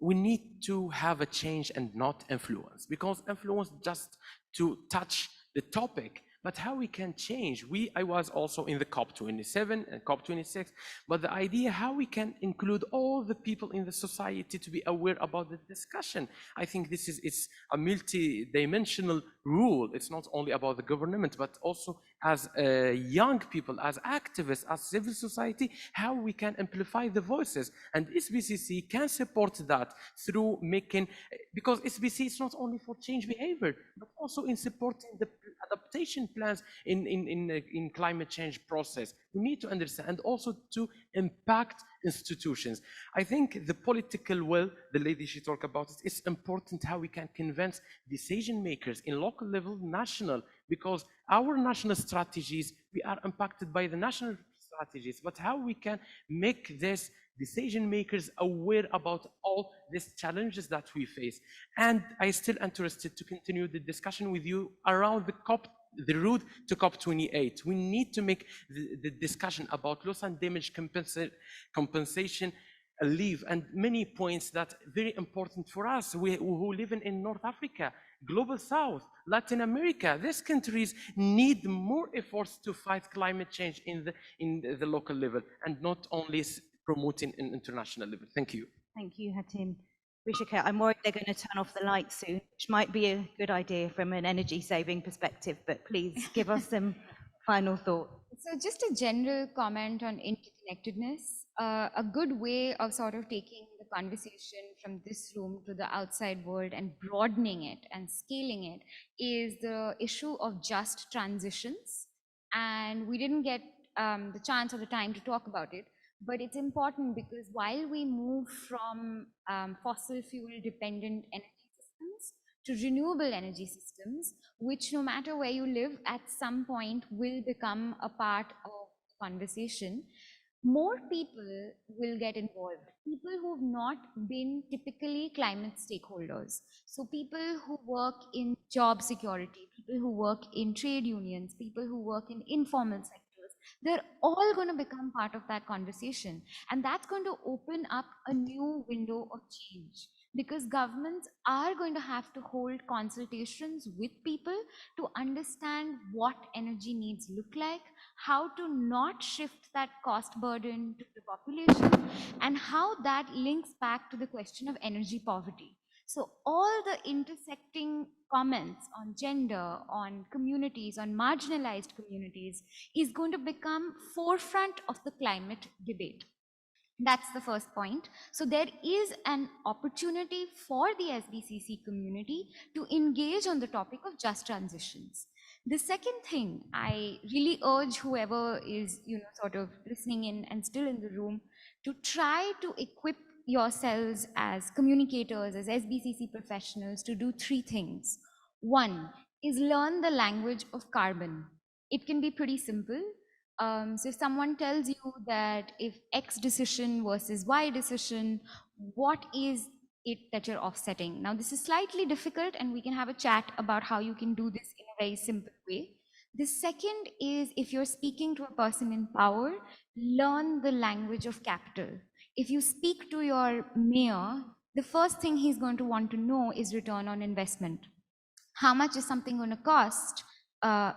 B: We need to have a change and not influence, because influence just to touch the topic, but how we can change. I was also in the COP27 and COP26, but the idea how we can include all the people in the society to be aware about the discussion. I think it's a multi-dimensional rule. It's not only about the government, but also as young people, as activists, as civil society, how we can amplify the voices. And SBCC can support that through making, because SBC is not only for change behavior, but also in supporting the adaptation plans in climate change process. We need to understand, and also to impact institutions. I think the political will, the lady she talked about it, is important how we can convince decision makers in local level, national, because our national strategies, we are impacted by the national strategies, but how we can make this decision makers aware about all these challenges that we face. And I'm still interested to continue the discussion with you around the route to COP28. We need to make the discussion about loss and damage compensation leave, and many points that are very important for us who live in North Africa, Global South, Latin America. These countries need more efforts to fight climate change in the local level, and not only promoting an international level. Thank you.
A: Thank you, Hatim. Rishika, I'm worried they're going to turn off the lights soon, which might be a good idea from an energy saving perspective, but please give us some final thought.
C: So just a general comment on interconnectedness. A good way of sort of taking the conversation from this room to the outside world and broadening it and scaling it is the issue of just transitions. And we didn't get the chance or the time to talk about it, but it's important because while we move from fossil fuel dependent energy systems to renewable energy systems, which no matter where you live at some point will become a part of the conversation, more people will get involved. People who've not been typically climate stakeholders. So people who work in job security, people who work in trade unions, people who work in informal sectors, they're all going to become part of that conversation. And that's going to open up a new window of change, because governments are going to have to hold consultations with people to understand what energy needs look like, how to not shift that cost burden to the population, and how that links back to the question of energy poverty. So all the intersecting comments on gender, on communities, on marginalized communities is going to become forefront of the climate debate. That's the first point. So there is an opportunity for the SBCC community to engage on the topic of just transitions. The second thing, I really urge whoever is, sort of listening in and still in the room to try to equip yourselves as communicators, as SBCC professionals, to do three things. One is learn the language of carbon. It can be pretty simple. So if someone tells you that if X decision versus Y decision, what is it that you're offsetting? Now, this is slightly difficult, and we can have a chat about how you can do this in a very simple way. The second is, if you're speaking to a person in power, learn the language of capital. If you speak to your mayor, the first thing he's going to want to know is return on investment. How much is something going to cost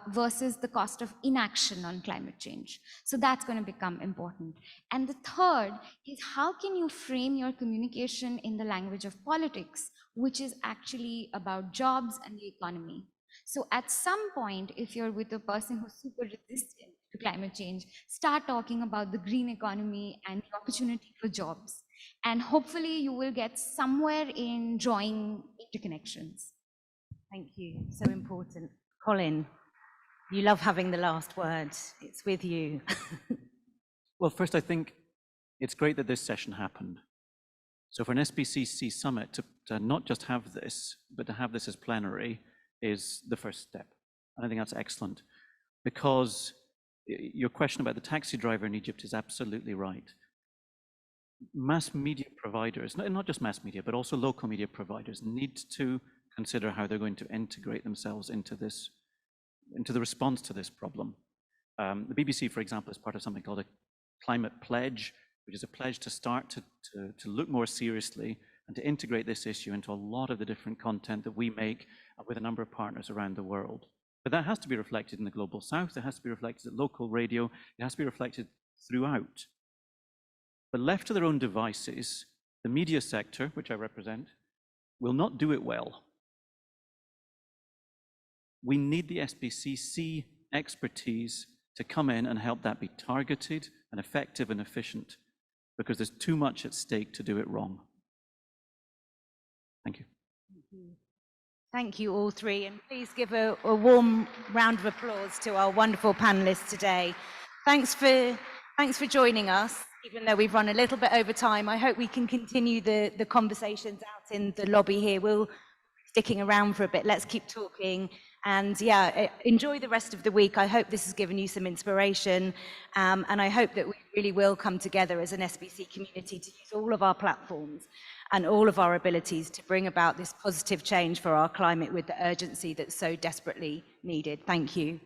C: versus the cost of inaction on climate change? So that's going to become important. And the third is, how can you frame your communication in the language of politics, which is actually about jobs and the economy? So at some point, if you're with a person who's super resistant to climate change, start talking about the green economy and the opportunity for jobs. And hopefully you will get somewhere in drawing interconnections.
A: Thank you, so important. Colin, you love having the last word. It's with you.
D: Well, first, I think it's great that this session happened. So for an SBCC summit to not just have this, but to have this as plenary is the first step. And I think that's excellent, because your question about the taxi driver in Egypt is absolutely right. Mass media providers, not just mass media, but also local media providers, need to consider how they're going to integrate themselves into the response to this problem. The BBC, for example, is part of something called a climate pledge, which is a pledge to start to look more seriously and to integrate this issue into a lot of the different content that we make with a number of partners around the world. But that has to be reflected in the Global South, it has to be reflected at local radio, it has to be reflected throughout. But left to their own devices, the media sector, which I represent, will not do it well. We need the SBCC expertise to come in and help that be targeted and effective and efficient, because there's too much at stake to do it wrong. Thank you.
A: Thank you all three, and please give a warm round of applause to our wonderful panelists today. Thanks for joining us, even though we've run a little bit over time. I hope we can continue the conversations out in the lobby here. We'll be sticking around for a bit. Let's keep talking. And yeah, enjoy the rest of the week. I hope this has given you some inspiration. And I hope that we really will come together as an SBC community to use all of our platforms and all of our abilities to bring about this positive change for our climate with the urgency that's so desperately needed. Thank you.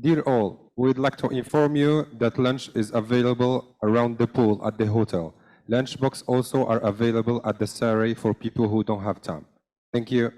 J: Dear all, we'd like to inform you that lunch is available around the pool at the hotel. Lunchbox also are available at the Saray for people who don't have time. Thank you.